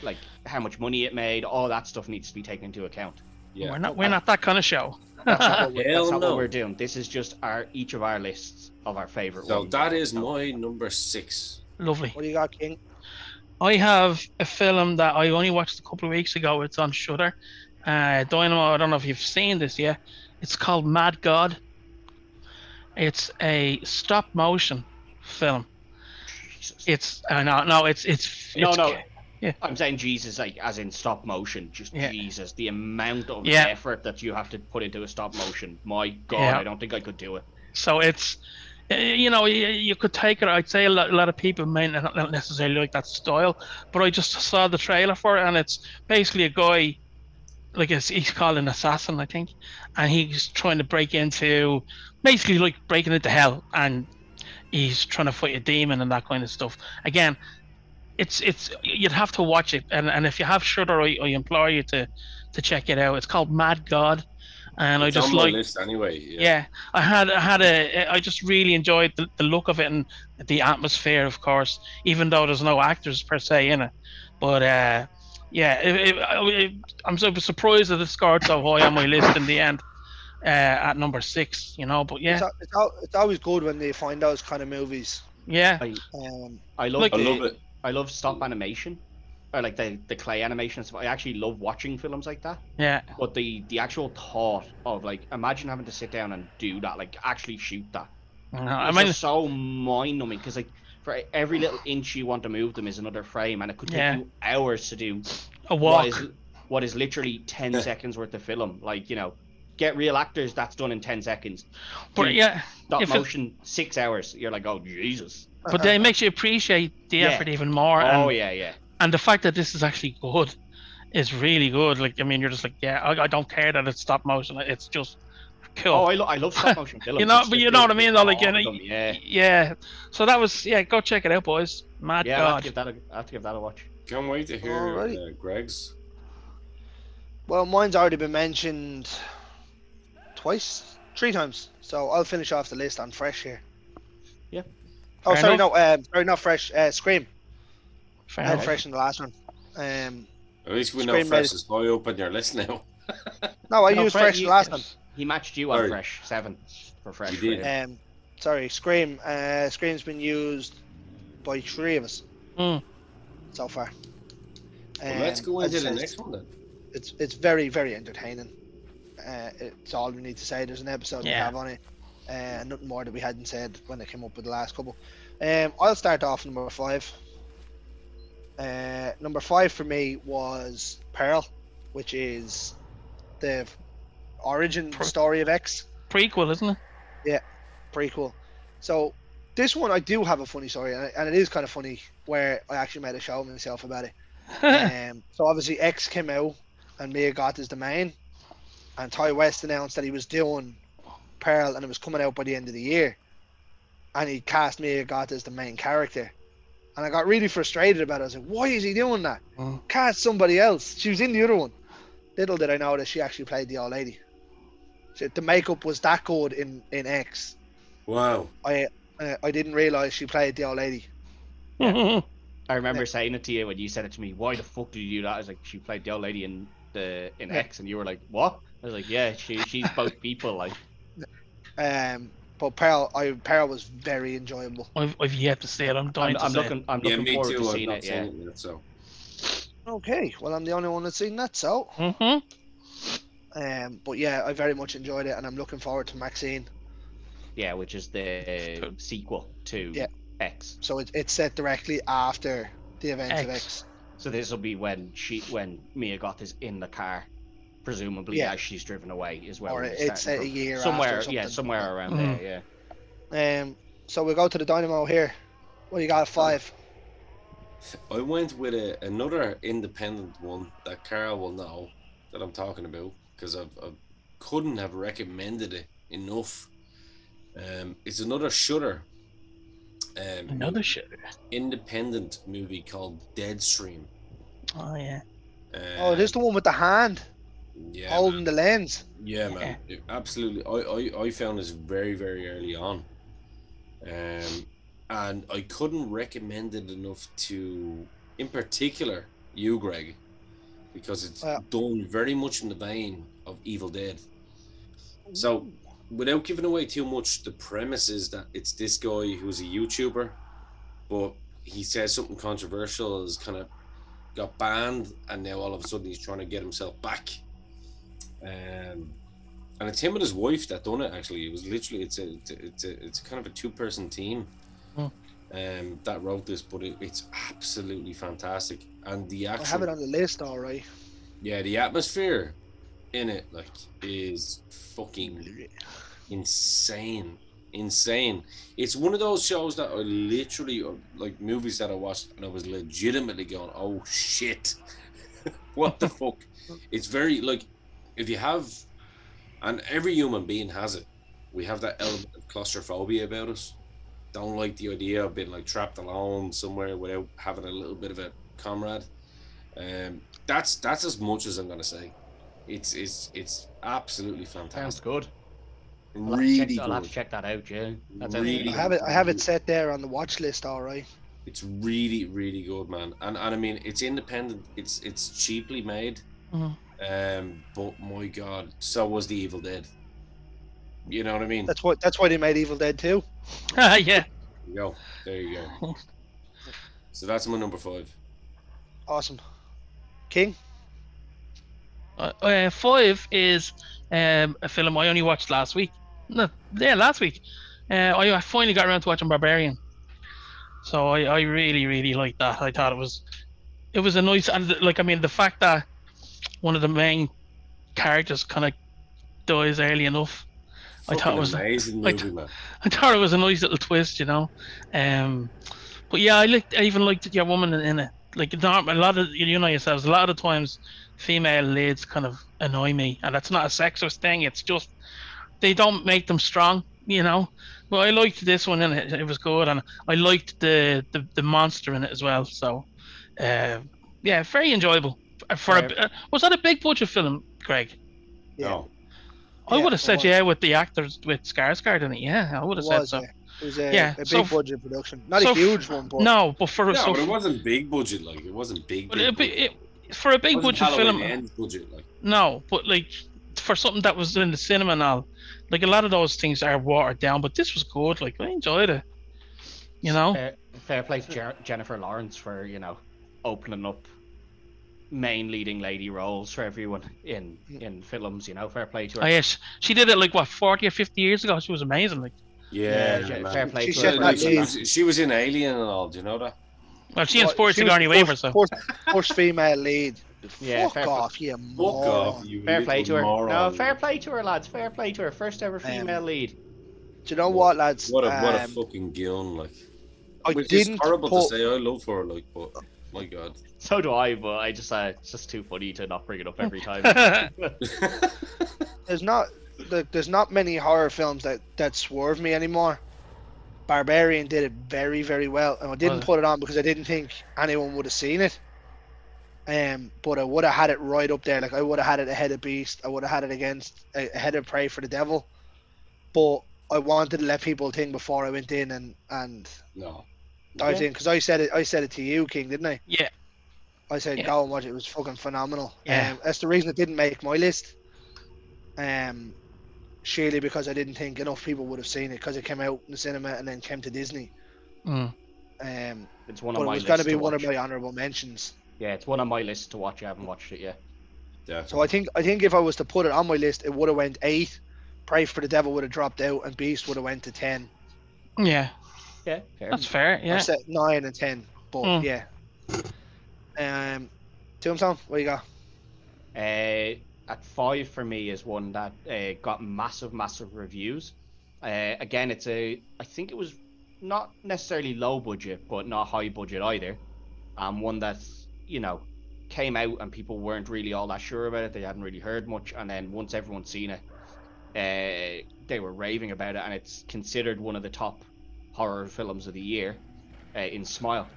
like how much money it made. All that stuff needs to be taken into account. yeah. We're not that kind of show. That's not, what, Hell that's not no. what we're doing. This is just each of our lists of our favorite So ones. that is my number 6. Lovely. What do you got, King? I have a film that I only watched a couple of weeks ago. It's on Shudder. Dynamo, I don't know if you've seen this yet. It's called Mad God. It's a stop motion film. Jesus. It's it's No. Yeah. I'm saying Jesus, like as in stop motion. Just Yeah. Jesus, the amount of Yeah. effort that you have to put into a stop motion. My God, Yeah. I don't think I could do it. So it's, you know, you could take it. I'd say a lot of people may not necessarily like that style, but I just saw the trailer for it, and it's basically a guy, like he's called an assassin, I think, and he's trying to break into, basically like breaking into hell, and he's trying to fight a demon and that kind of stuff. Again, it's you'd have to watch it, and if you have Shudder, I implore you to check it out. It's called Mad God. And It's I just on my like, list anyway. yeah, I just really enjoyed the look of it and the atmosphere, of course, even though there's no actors per se in it. But I'm so surprised that it scored so high on my list in the end, at number 6. You know, but yeah, It's always good when they find those kind of movies. yeah, I Um, I love Like- I love it. I love stop animation. or like the clay animation and stuff. I actually love watching films like that. Yeah. But the actual thought of like, imagine having to sit down and do that, like actually shoot that. I It's mean, just so mind-numbing because like for every little inch you want to move them is another frame, and it could take Yeah. you hours to do a walk. what is literally 10 seconds worth of film. Like, you know, get real actors, that's done in 10 seconds. But Do yeah, stop if it- motion 6 hours. You're like, oh Jesus. but then it makes you appreciate the Yeah. effort even more. Oh and, yeah. and the fact that this is actually good is really good. Like, I mean, you're just like, yeah, I don't care that it's stop motion. It's just cool. Oh, I love stop motion films. You know, It's but the- you know what I mean, though. Like, all you know, of them, yeah. yeah. So that was, yeah. Go check it out, boys. Mad Yeah, I'll have, God. to give that a watch. Can't wait to hear Alrighty. Greg's. Well, mine's already been mentioned twice, 3 times. So I'll finish off the list on Fresh here. Yeah. Oh, Fair sorry, enough. no, sorry, not Fresh. Scream. Fair I had enough. Fresh in the last one. At least we know Scream Fresh made- is high up on your list now. No, I No, used Fre- Fresh you- the last one. He matched you on Sorry. Fresh 7 for Fresh. You did. for him. Sorry, Scream. Scream's been used by 3 of us Mm. so far. Well, let's go as into I the said, next one then. It's very, very entertaining. It's all we need to say. There's an episode we Yeah. have on it, and nothing more that we hadn't said when it came up with the last couple. I'll start off number 5. Number 5 for me was Pearl, which is the origin story of X Prequel, isn't it? prequel. So this one I do have a funny story, and it is kind of funny where I actually made a show of myself about it. So obviously X came out and Mia Goth is the main, and Ty West announced that he was doing Pearl and it was coming out by the end of the year, and he cast Mia Goth as the main character, and I got really frustrated about it. I was like, why is he doing that? Mm. Cast somebody else. She was in the other one. Little did I know that she actually played the old lady. So the makeup was that good in X. Wow. I didn't realize she played the old lady. I remember saying it to you when you said it to me. Why the fuck did you do that? I was like, she played the old lady in X, and you were like, what? I was like, yeah, she's both people. Like, But Pearl was very enjoyable. I've yet to see it. I'm dying I'm to see looking, I'm Yeah, looking me forward too. to I've seeing not it. seen Yeah, it yet, so. Okay, well I'm the only one that's seen that, so. it. Mm-hmm. But yeah, I very much enjoyed it, and I'm looking forward to Maxine. yeah, which is the sequel to Yeah. X. So it's set directly after the events of X. X. So this will be when Mia Goth is in the car, presumably Yeah. as she's driven away as well. Or when it's starting a from. year somewhere, after. yeah, somewhere around Mhm. there. Yeah. So we'll go to the Dynamo here. What do you got at 5? I went with another independent one that Carl will know that I'm talking about because I couldn't have recommended it enough. It's another Shudder. Another shit. Independent movie called Deadstream. Oh yeah. Oh, this is the one with the hand yeah, holding man. the lens. Yeah, man. Absolutely. I found this very, very early on. And I couldn't recommend it enough to, in particular, you, Greg, because it's Yeah. done very much in the vein of Evil Dead. So, without giving away too much, the premise is that it's this guy who's a YouTuber, but he says something controversial, has kind of got banned, and now all of a sudden he's trying to get himself back. And it's him and his wife that done it. Actually, it was literally it's a kind of a 2-person team that wrote this, but it's absolutely fantastic. And the I have actual it on the list, all right. the atmosphere in it like is fucking insane. It's one of those shows that I literally, like movies that I watched and I was legitimately going, oh shit, what the fuck. It's very like, if you have, and every human being has it, we have that element of claustrophobia about us. Don't like the idea of being like trapped alone somewhere without having a little bit of a comrade. That's as much as I'm gonna say. It's absolutely Sounds fantastic. good. Really I'll have to good. check that out. Yeah. That's Really I have it set there on the watch list, all right. It's really, really good, man. And I mean, it's independent. It's cheaply made. Mhm. But my God, so was the Evil Dead. You know what I mean? That's why they made Evil Dead 2. yeah. There you go. There you go. So that's my number 5. Awesome. King. 5 is a film I only watched last week. No, yeah, last week. I finally got around to watching Barbarian. So I really, really liked that. I thought it was a nice, and like, I mean, the fact that one of the main characters kind of dies early enough, I thought Fucking it was amazing I, movie, man. I thought it was a nice little twist, you know. But yeah, I even liked your woman in it. Like, not a lot of, you know yourselves, a lot of the times female leads kind of annoy me, and that's not a sexist thing. It's just they don't make them strong, you know. But I liked this one in it. It was good, and I liked the monster in it as well. So, yeah, very enjoyable. Was that a big budget film, Greg? Yeah. No. I Yeah, would have it said was. yeah with the actors with Skarsgård in it. Yeah, I would It have said was, so. yeah. It was a, Yeah, a so big budget production. Not so a huge one, but No, but for No, so but it wasn't big budget. Like, it wasn't big. but big budget. for a It big wasn't budget Halloween film, Ends budget. Like, no. But like for something that was in the cinema and all, like a lot of those things are watered down. But this was good. Like I enjoyed it. You know. Fair play to Jennifer Lawrence for, you know, opening up main leading lady roles for everyone in films. You know, fair play to her. Oh, yes, she did it like what 40 or 50 years ago. She was amazing. Like, yeah, Yeah, man. fair play She to said her. that She was in Alien and all. Do you know that? well, she Well, inspired she was Sigourney the Weaver. So first female lead. Yeah, Fuck fair off, you Fuck moron. off, you Fair play little to her. moron. No, fair play to her, lads. Fair play to her. First ever female lead. Do you know what, lads? What a fucking gun, like. I Which didn't is horrible put, to say. I love her, like, but my god. So do I, but I just it's just too funny to not bring it up every time. there's not many horror films that swerve me anymore. Barbarian did it very, very well, and I didn't Was it? put it on because I didn't think anyone would have seen it. But I would have had it right up there. Like I would have had it ahead of Beast. I would have had it ahead of Prey for the Devil. But I wanted to let people think before I went in and No. dived in, because I said it to you, King, didn't I? yeah, I said Yeah. go and watch it. It was fucking phenomenal. Yeah. That's the reason it didn't make my list. Surely because I didn't think enough people would have seen it because it came out in the cinema and then came to Disney. Mm. It's one But on it my was list going to be to one of watch. my honourable mentions. Yeah, it's one on my list to watch. I haven't watched it yet. Definitely. So I think if I was to put it on my list, it would have went 8. Pray for the Devil would have dropped out, and Beast would have went to 10. yeah, Yeah, fair. that's fair. Or Yeah, set 9 and 10. But Mm. yeah. Tombstone, what you got? At 5 for me is one that got massive reviews. Again, I think it was not necessarily low budget, but not high budget either. One that, you know, came out and people weren't really all that sure about it. They hadn't really heard much, and then once everyone's seen it, they were raving about it, and it's considered one of the top horror films of the year, in Smile.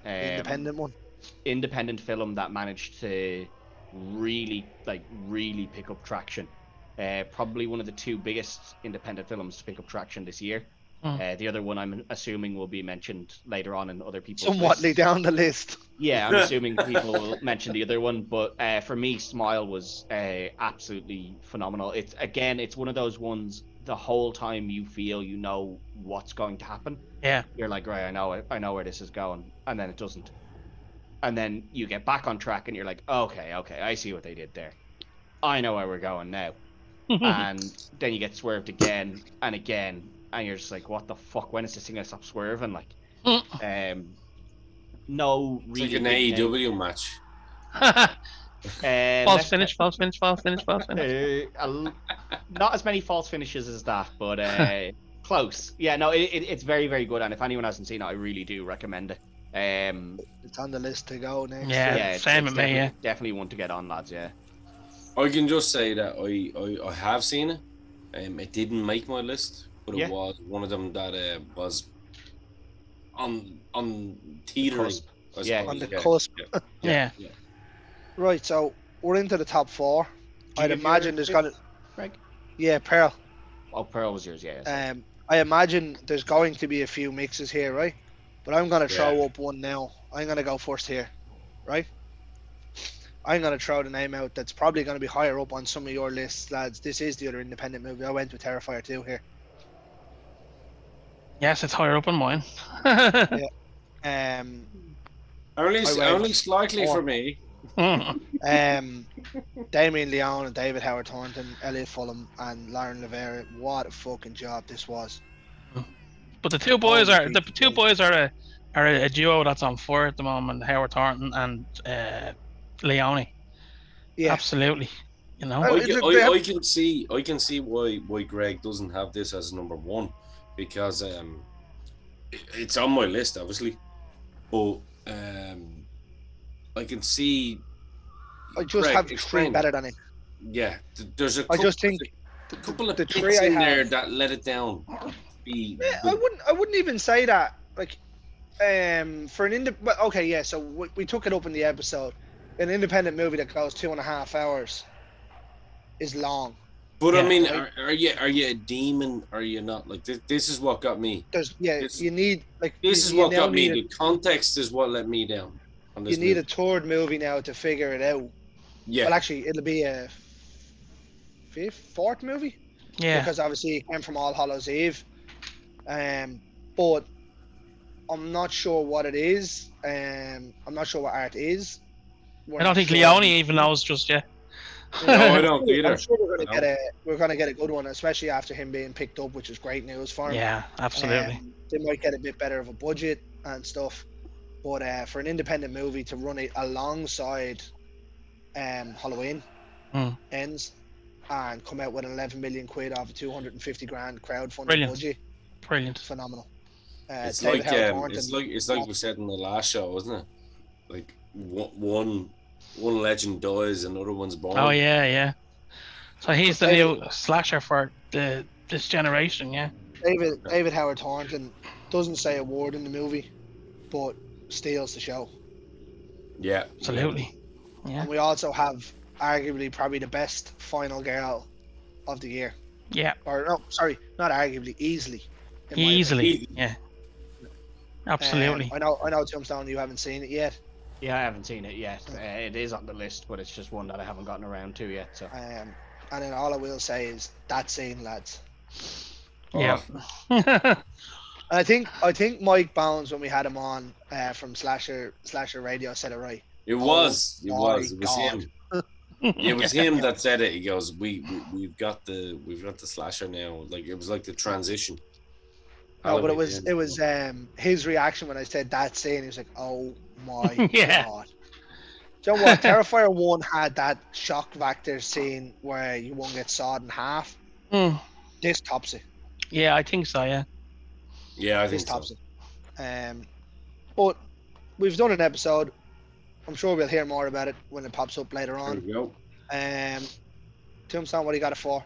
Independent one. Independent film that managed to really pick up traction. Probably one of the 2 biggest independent films to pick up traction this year. The other one I'm assuming will be mentioned later on in other people's Somewhatly lists. down the list. Yeah, I'm assuming people will mention the other one, but for me, Smile was absolutely phenomenal. It's one of those ones. The whole time you feel you know what's going to happen. yeah, You're like, right, I know where this is going, and then it doesn't. And then you get back on track, and you're like, okay, I see what they did there. I know where we're going now. And then you get swerved again and again, and you're just like, what the fuck? When is this thing gonna stop swerving? Like, no It's really like an big name. AEW match. false finish. Not as many false finishes as that, but close. Yeah, no, it's very, very good, and if anyone hasn't seen it, I really do recommend it. It's on the list to go next. Yeah. Same with me, yeah. Definitely one to get on, lads. Yeah. I can just say that I have seen it. It didn't make my list, but Yeah. it was one of them that was on teetering. Cusp. I Yeah. suppose. On the cusp. Yeah. Right, so we're into the top 4. Did you I'd give imagine your there's pick, gonna. Greg? Yeah, Pearl. Oh, Pearl was yours, yeah. I imagine there's going to be a few mixes here, right? But I'm gonna throw up one now. I'm gonna go first here, right? I'm gonna throw the name out that's probably gonna be higher up on some of your lists, lads. This is the other independent movie. I went with Terrifier 2 here. Yes, it's higher up on mine. Um, Only I went slightly four. for me. Damien Leone and David Howard Thornton, Elliot Fulham, and Lauren Rivera. What a fucking job this was. But the two boys are a duo that's on fire at the moment. Howard Thornton and Leone. Yeah. Absolutely. You know. I can see why Greg doesn't have this as number one, because it's on my list obviously, but I can see. I just Greg, have three explain better it. than it. Yeah, there's a I couple, just think a couple of the bits three I in there have- that let it down. I wouldn't even say that. Like, for an okay, yeah. So we took it up in the episode. An independent movie that goes 2.5 hours is long. But I Yeah. mean, Right. are you a demon? Are you not? Like this is what got me. You need like This is you what now got me. need The context is what let me down. On this you need movie. a third movie now to figure it out. Yeah. Well, actually, it'll be a fourth movie Yeah. because obviously it came from All Hallows Eve. But I'm not sure what it is. I'm not sure what art is. I don't think Leone even knows just yet. No, I don't either. I'm sure we're No. gonna get a good one, especially after him being picked up, which is great news for him. Yeah, absolutely. They might get a bit better of a budget and stuff, but for an independent movie to run it alongside Halloween Ends and come out with 11 million quid off a 250 grand crowdfunding Brilliant. budget, Brilliant. phenomenal. It's David like Howard Thornton, it's like we said in the last show, wasn't it? Like one legend dies, another one's born. Oh yeah. So he's the new slasher for this generation, yeah. David Howard Thornton doesn't say a word in the movie, but steals the show. Yeah, Absolutely. Yeah. And we also have arguably probably the best final girl of the year. Yeah. Or no, sorry, not arguably, easily. in my opinion. Easily. Yeah. Absolutely. I know, Tombstone, you haven't seen it yet. Yeah, I haven't seen it yet. It is on the list, but it's just one that I haven't gotten around to yet. So And then all I will say is that scene, lads. Yeah. And I think Mike Bounds, when we had him on from Slasher Radio, said it right. It was my him. Yeah. It was him that said it. He goes, we've got the slasher now. Like it was like the transition. No, but Halloween, it was his reaction when I said that scene. He was like, "Oh my Yeah. god!" Do you know what? Terrifier 1 had that shock factor scene where you won't get sawed in half. Mm. This tops it. Yeah, I think so, yeah. Yeah, I This think so. tops it. But we've done an episode. I'm sure we'll hear more about it when it pops up later There on. we go. Tombstone, what do you got it for?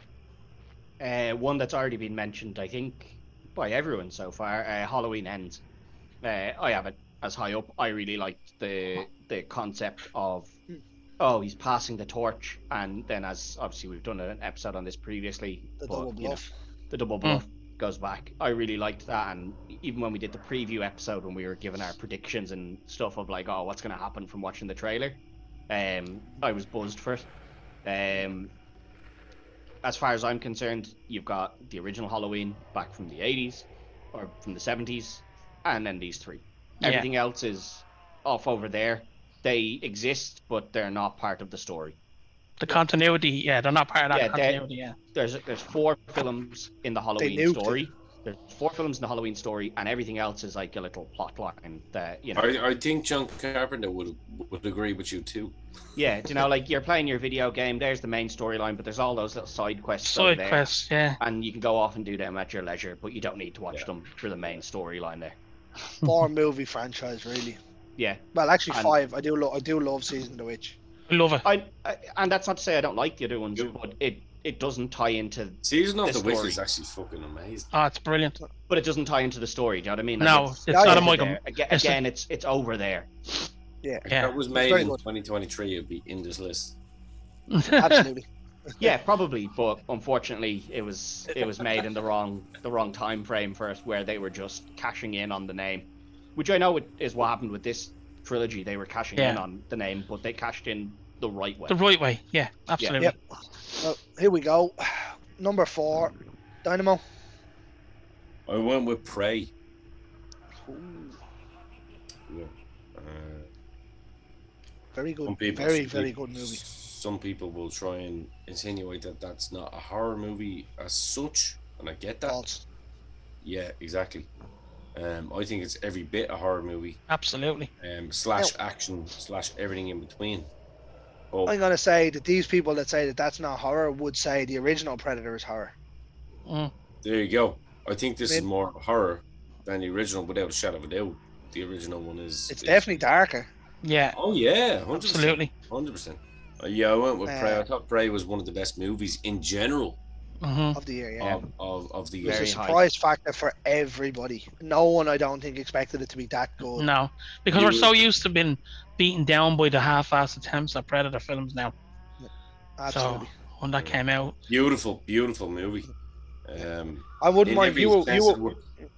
one that's already been mentioned, I think, by everyone so far. Halloween Ends. I have it as high up. I really liked the concept of he's passing the torch, and then as obviously we've done an episode on this previously, The but, double you know, bluff. the double bluff goes back. I really liked that, and even when we did the preview episode, when we were giving our predictions and stuff of like, oh, what's going to happen from watching the trailer, I was buzzed for it. As far as I'm concerned, you've got the original Halloween back from the 80s or from the 70s, and then these three. Yeah. Everything else is off over there. They exist, but they're not part of the story. The continuity, yeah, they're not part of that Yeah, continuity, yeah. There's 4 films in the Halloween nuked it. story. There's 4 films in the Halloween story, and everything else is like a little plot line that, you know. I think John Carpenter would agree with you too. Yeah, you know, like you're playing your video game, there's the main storyline, but there's all those little side quests over Side there, quests, yeah. and you can go off and do them at your leisure, but you don't need to watch them for the main storyline there. 4 movie franchise, really. Yeah, Well, actually And- 5. I do love Season of the Witch. I love it. I and that's not to say I don't like the other ones, but it doesn't tie into, Season of The the Witch story. is actually fucking amazing. Oh, it's brilliant. but it doesn't tie into the story. Do you know what I mean? No, it's not a over Michael- there. it's a- Again, it's over there. Yeah, If Yeah. that was made very in good. 2023, it'd be in this list. absolutely. Yeah, probably, but unfortunately, it was made in the wrong time frame for us, where they were just cashing in on the name, which I know is what happened with this trilogy. They were cashing in Yeah. on the name, but they cashed in the right way. The right way, yeah, absolutely. Yep. Well, here we go. Number 4, Dynamo. I went with Prey. Ooh. Yeah. Very good. Some people, Very, some very people- good movie. Some people will try and insinuate that that's not a horror movie as such, and I get that. False. Yeah, exactly. I think it's every bit a horror movie, Absolutely. slash action, slash everything in between. Oh, I'm gonna say that these people that say that that's not horror would say the original Predator is horror. Mm. there you go. I think this is Mid- more horror than the original, without a shadow of a doubt. The original one is. It's definitely darker. Yeah. Oh yeah, 100%. Absolutely. 100%. Yeah, I went with Prey. I Uh, thought Prey was one of the best movies in general Mm-hmm. Of the year, yeah. of the It was year. a Very high. surprise factor for everybody. No one, I don't think, expected it to be that good. No, because we're so used to being beaten down by the half-assed attempts at Predator films now. Absolutely. So when that came out, Beautiful movie. I wouldn't In mind. every You sense were, of the word.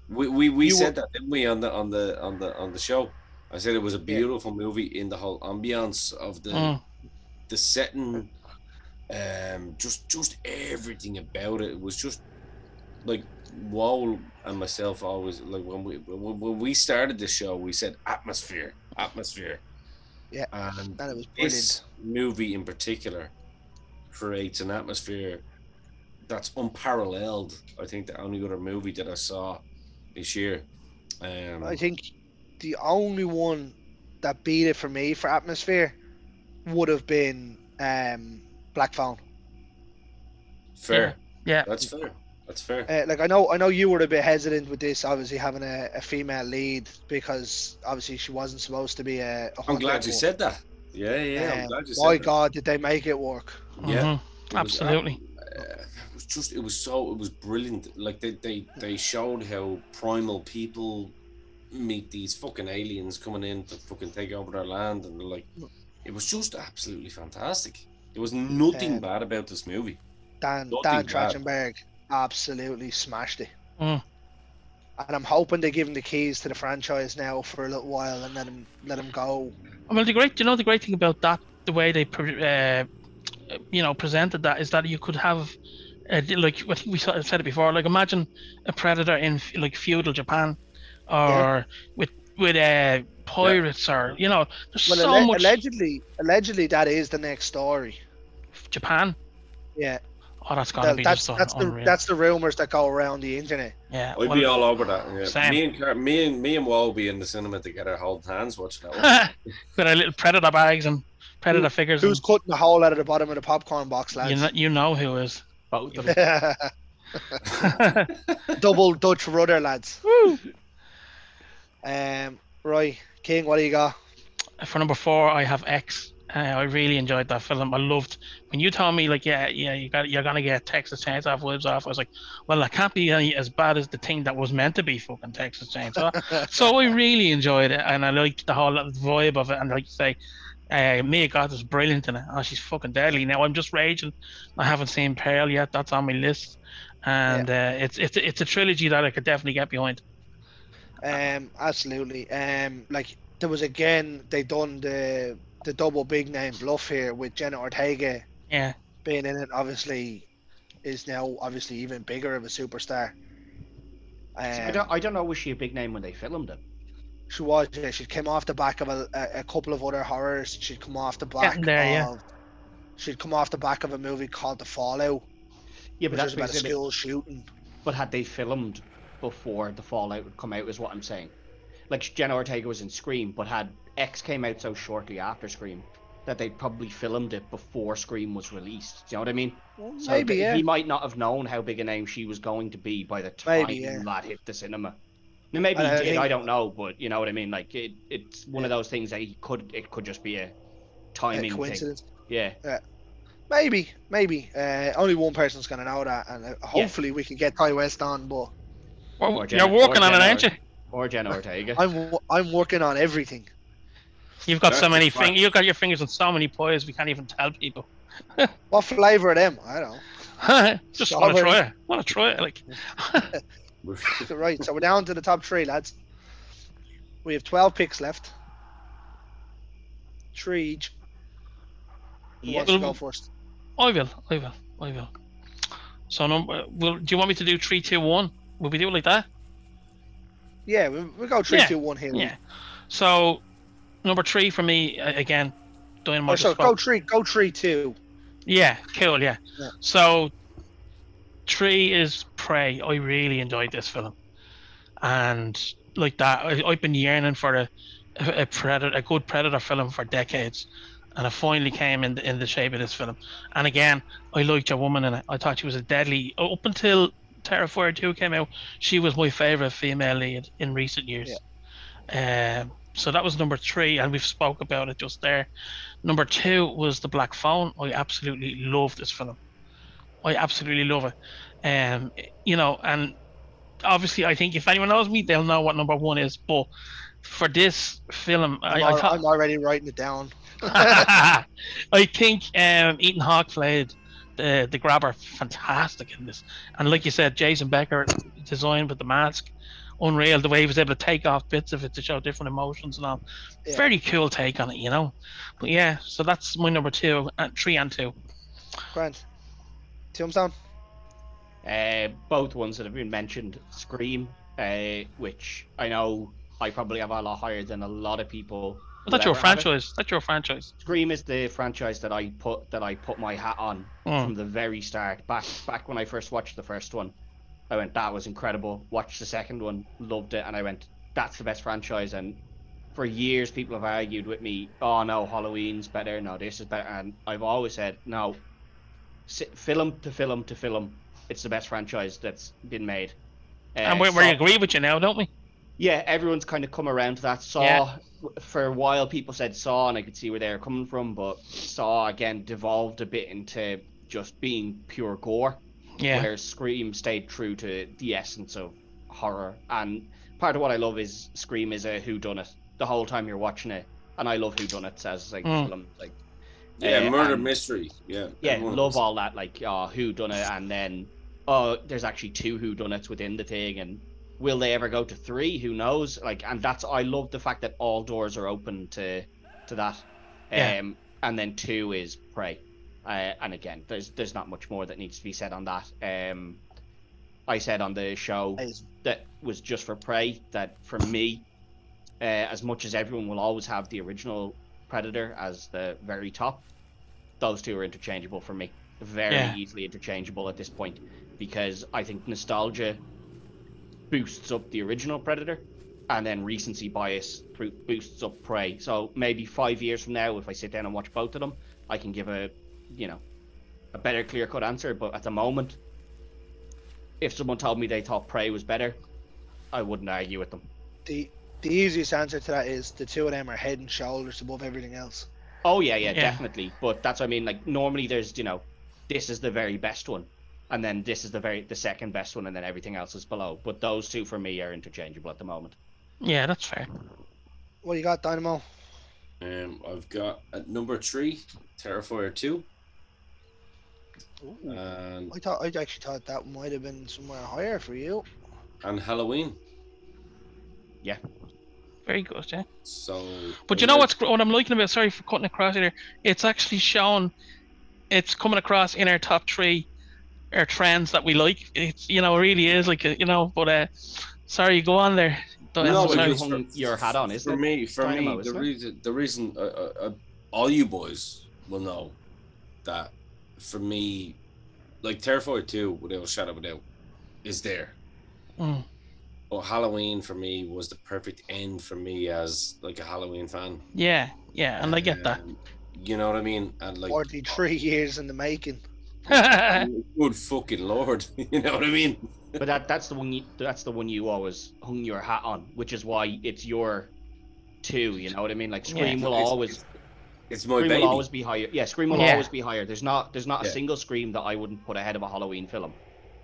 We you said were- that, didn't we, on the show? I said it was a beautiful movie in the whole ambiance of the setting, just everything about it. It was just like Wall and myself always, like, when we started the show, we said atmosphere. Yeah, and and it was brilliant. this movie in particular creates an atmosphere that's unparalleled. I think the only other movie that I saw this year. I think the only one that beat it for me for atmosphere would have been Black Phone. fair. yeah, That's fair. That's fair. Like I know you were a bit hesitant with this, obviously having a female lead, because obviously she wasn't supposed to be a I'm hunter, glad you but, said that. Yeah. I'm glad you said my that. God, did they make it work? Yeah. mhm, It was, absolutely. it was brilliant. Like they showed how primal people meet these fucking aliens coming in to fucking take over their land, and they're like, it was just absolutely fantastic. There was nothing bad about this movie. Dan Nothing bad. Trachtenberg absolutely smashed it. Mm. And I'm hoping they give him the keys to the franchise now for a little while and let him go. Well, the great thing about that, the way they presented that, is that you could have, like I think we said it before, like imagine a Predator in like feudal Japan, or with pirates, or there's Well, so much allegedly that is the next story. Japan. Yeah, Oh, that's gotta be just unreal. that's the rumors that go around the internet. Yeah, I'd be all over that. Yeah. Same. Me and Wall will be in the cinema together, holding hands, watching that. with our little Predator bags and Predator figures. Who's cutting the hole out of the bottom of the popcorn box, lads? You know who is. Both of them. Double Dutch rudder, lads. Woo! Right, King, what do you got? For number 4, I have X. I really enjoyed that film. I loved when you told me, like, you're gonna get Texas Chainsaw Vibes off. I was like, well, it can't be as bad as the thing that was meant to be fucking Texas Chainsaw. So I really enjoyed it, and I liked the whole vibe of it. And like you say, Mia Goth is brilliant in it. Oh, she's fucking deadly. Now I'm just raging. I haven't seen Pearl yet. That's on my list, and it's a trilogy that I could definitely get behind. Absolutely. Like there was again, they done the double big name bluff here with Jenna Ortega Yeah. being in it. Obviously, is now obviously even bigger of a superstar. I don't know, was she a big name when they filmed it? She was. Yeah, she came off the back of a couple of other horrors. She'd come off the back Getting there, of. She'd come off the back of a movie called The Fallout, Yeah, but which that's was about a because school shooting. But had they filmed before The Fallout would come out, is what I'm saying. Like Jenna Ortega was in Scream, but had X came out so shortly after Scream that they probably filmed it before Scream was released. Do you know what I mean? Well, So maybe, yeah. he might not have known how big a name she was going to be by the time Maybe, yeah. that hit the cinema. Now, maybe And he I did, think- I don't know, but you know what I mean. Like it's one of those things that it could just be a timing thing. Coincidence. Yeah. Maybe. Only one person's gonna know that, and hopefully we can get Ty West on. But Well, Or you're Jenna- working or on it, Jenna aren't you? Or Jenna Ortega. I'm working on everything. You've got so That's many a fact. fingers. You've got your fingers on so many pies. We can't even tell people. What flavour of them? I don't know. Just want to Strawberry. try it. Want to try it? Like, Right, so we're down to the top 3, lads. We have 12 picks left. 3 each. Who wants to go first? I will. So, do you want me to do 3, 2, 1? Will we do it like that? Yeah, we'll go 3, Yeah, 2, 1 here. Yeah. So, number 3 for me again, Dynamite. so go 3, 2. Yeah, cool. Yeah. Yeah. So 3 is Prey. I really enjoyed this film, and like that, I've been yearning for a good Predator film for decades, and it finally came in the shape of this film. And again, I liked a woman in it. I thought she was a deadly up until Terrifier 2 came out. She was my favorite female lead in recent years. So that was number 3, and we've spoke about it just there. Number 2 was The Black Phone. I absolutely love this film. I absolutely love it. And obviously, I think if anyone knows me, they'll know what number 1 is. But for this film, I'm already writing it down. I think Ethan Hawke played the grabber fantastic in this, and like you said, Jason Becker designed with the mask, unreal. The way he was able to take off bits of it to show different emotions and all. Yeah. Very cool take on it, But yeah, so that's my number 2, 3 and 2. Grant. Tombstone. Both ones that have been mentioned. Scream, which I know I probably have a lot higher than a lot of people. But that's your franchise. That's your franchise. Scream is the franchise that I put my hat on from the very start. Back when I first watched the first one, I went, that was incredible. Watched the second one, loved it, and I went, that's the best franchise. And for years, people have argued with me, oh no, Halloween's better, no, this is better, and I've always said, no, film to film to film, it's the best franchise that's been made. And we agree with you now, don't we? Yeah, everyone's kind of come around to that. Saw, for a while, people said Saw, and I could see where they were coming from, but Saw, again, devolved a bit into just being pure gore. Yeah. Whereas Scream stayed true to the essence of horror. And part of what I love is Scream is a whodunit the whole time you're watching it. And I love whodunits as like film, like murder mystery. Yeah. Love all that, like whodunit, and then there's actually 2 whodunits within the thing, and will they ever go to 3? Who knows? Like, and I love the fact that all doors are open to that. And then 2 is Prey. And again, there's not much more that needs to be said on that. I said on the show that was just for Prey that for me, as much as everyone will always have the original Predator as the very top, those 2 are interchangeable for me. Very easily interchangeable at this point, because I think nostalgia boosts up the original Predator, and then recency bias boosts up Prey. So maybe 5 years from now, if I sit down and watch both of them, I can give a better clear-cut answer. But at the moment, if someone told me they thought Prey was better, I wouldn't argue with them. The easiest answer to that is the 2 of them are head and shoulders above everything else. Oh yeah, definitely. But that's what I mean. Like, normally there's this is the very best one, and then this is the second best one, and then everything else is below. But those 2 for me are interchangeable at the moment. Yeah, that's fair. What you got, Dynamo? I've got at number 3, Terrifier 2. And I actually thought that might have been somewhere higher for you. And Halloween. Yeah. Very good, yeah. So, but you know what I'm liking about? Sorry for cutting across here. It's actually shown. It's coming across in our top 3, our trends that we like. It's it really is like But sorry, go on there. No, your hat on, isn't it? For me, the reason all you boys will know that for me, like Terrifier 2, without a shadow of a doubt, is there. But Halloween for me was the perfect end for me as like a Halloween fan. Yeah, and I get that. You know what I mean? And like 43 years in the making. Good fucking lord, you know what I mean? But that's the one you always hung your hat on, which is why it's your 2. You know what I mean? Like Scream will always. It's my Scream baby. will always be higher. Yeah, Scream will always be higher. There's not a single Scream that I wouldn't put ahead of a Halloween film,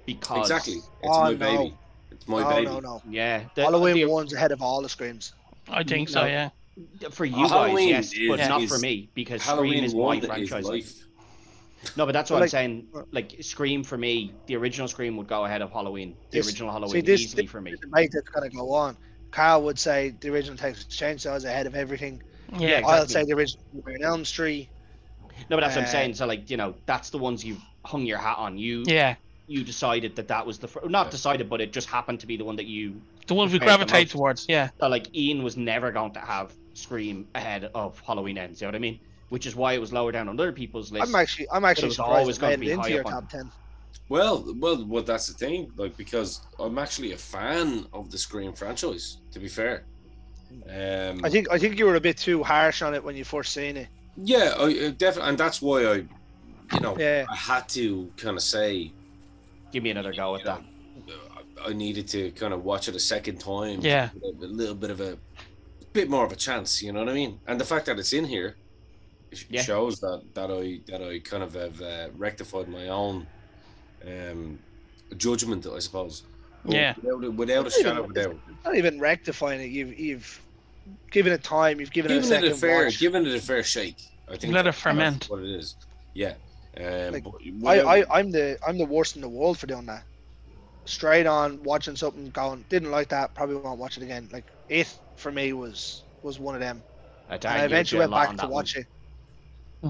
because exactly it's my baby. It's my baby. No. Yeah, Halloween 1's ahead of all the Screams. I think so. Yeah. For you guys, yes, but is, not for me, because Halloween Scream is my franchise. Life. No, but that's what I'm saying. Like Scream for me, the original Scream would go ahead of Halloween. The original Halloween easily for me. The debate that's gonna go on. Carl would say the original Texas Chainsaw is ahead of everything. Yeah, exactly. I'll say the original Nightmare on Elm Street. No, but that's what I'm saying. So like that's the ones you've hung your hat on. You decided that was not decided, but it just happened to be the one that you. The ones we gravitate towards. Yeah. So like Ian was never going to have Scream ahead of Halloween Ends. You know what I mean? which is why it was lower down on other people's lists. I'm actually was surprised always it gonna made be it into high your up on- top 10. Well, that's the thing. Like, because I'm actually a fan of the Scream franchise. To be fair, I think you were a bit too harsh on it when you first seen it. yeah, I definitely, and that's why I, Yeah. I had to kind of say, Give me another go at you know, that. I needed to kind of watch it a second time. Yeah. with a little bit more of a chance. You know what I mean? And the fact that it's in here Yeah. shows that I kind of have rectified my own judgment, I suppose. But Yeah. without a shadow of a doubt. Not even rectifying it. You've given it time. You've given it a Giving second watch. giving it a fair shake. I think Let it that's ferment. what it is. Yeah. Like, But without- I'm the worst in the world for doing that. Straight on watching something, going, didn't like that, probably won't watch it again. Like it for me was one of them. And I eventually went back to watch it.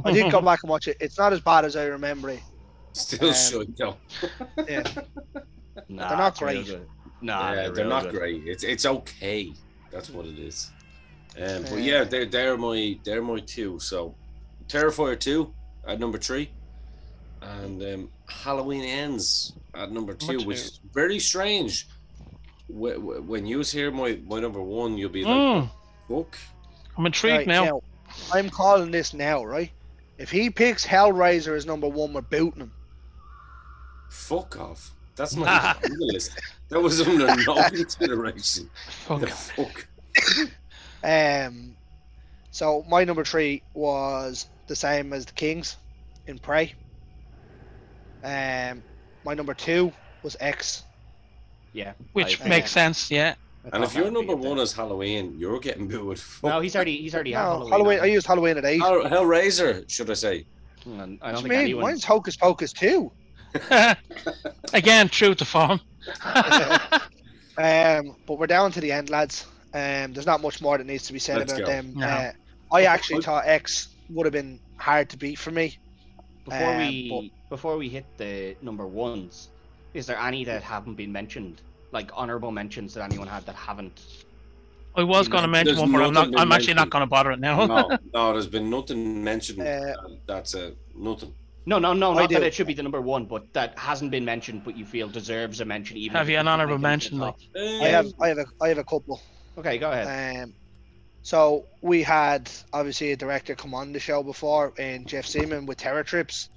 I did go back and watch it. It's not as bad as I remember it. still um, should though. Yeah. Nah, They're not it's real great. good. Nah, Yeah, they're real not good. great. It's okay. That's what it is. But Uh, yeah, they're my two. So Terrifier 2 at number 3, and Halloween Ends at number 2, Number which 2. is very strange. When you hear my number 1, you'll be like, Mm, "Fuck." I'm intrigued Right, now. I'm calling this now, right? If he picks Hellraiser as number 1, we're booting him. Fuck off. That's not even on the list. That was under no consideration. The Fuck. fuck. So my number 3 was the same as the Kings in Prey. My number 2 was X. Yeah. Which I- makes sense, yeah. I And thought if that your would be number up there. 1 is Halloween, you're getting booed. No, he's already had No, Halloween. I used Halloween at 8. Hellraiser, should I say? And I What don't do think you mean? anyone's. Mine's Hocus Pocus 2. Again, true to form. But we're down to the end, lads. There's not much more that needs to be said Let's about go. them. No. I actually thought X would have been hard to beat for me. Before we hit the number ones, is there any that haven't been mentioned? Like honorable mentions that anyone had that haven't? I was going to mention There's one, but I'm nothing not. been I'm actually not mentioned. going to bother it now. No, there's been nothing mentioned. That's nothing. No, not do. that it should be the number one, but that hasn't been mentioned, but you feel deserves a mention. Even Have if you it an doesn't honorable make it into mention, the like? top. I have a couple. Okay, go ahead. So we had obviously a director come on the show before, and Jeff Seaman with Terror Trips,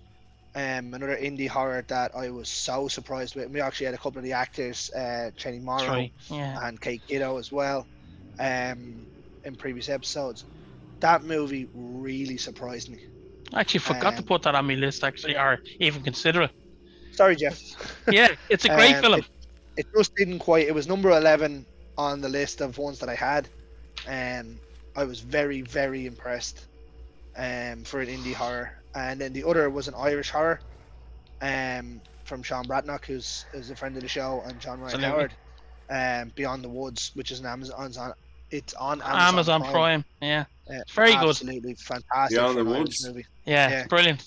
another indie horror that I was so surprised with. And we actually had a couple of the actors, Cheney Morrow Right. Yeah. and Kate Giddo as well, in previous episodes. That movie really surprised me. I actually forgot to put that on my list, actually, or even consider it. Sorry, Jeff. Yeah, it's a great film. It just didn't quite. It was number 11 on the list of ones that I had, and I was very, very impressed. For an indie horror, and then the other was an Irish horror, from Sean Bratnock, who's a friend of the show, and John Ryan Absolutely. Howard, Beyond the Woods, which is it's on Amazon Prime. Yeah, it's very good. Absolutely fantastic. Beyond for the an Irish Woods? movie. Yeah, Yeah. it's brilliant.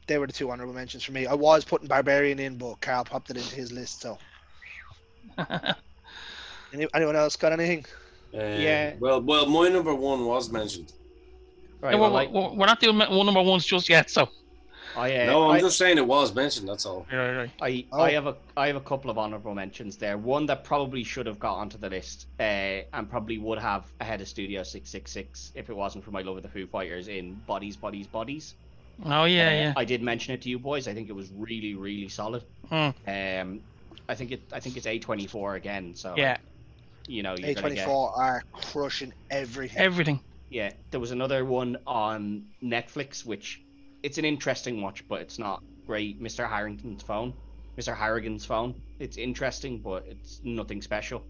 They were the two honorable mentions for me. I was putting Barbarian in, but Carl popped it into his list. So, anyone else got anything? Yeah. Well, my number 1 was mentioned. Right, Yeah, well, we're not doing one number ones just yet, so. No, I'm just saying it was mentioned. That's all. Right. I have a couple of honorable mentions there. One that probably should have got onto the list, and probably would have ahead of Studio 666 if it wasn't for my love of the Foo Fighters in Bodies. Oh yeah. I did mention it to you boys. I think it was really, really solid. Hmm. I think it's A24 again. So Yeah. you know, you're gonna get, A24 are crushing everything. Everything. yeah. There was another one on Netflix which it's an interesting watch, but it's not great. Mr. Harrigan's phone. It's interesting, but it's nothing special.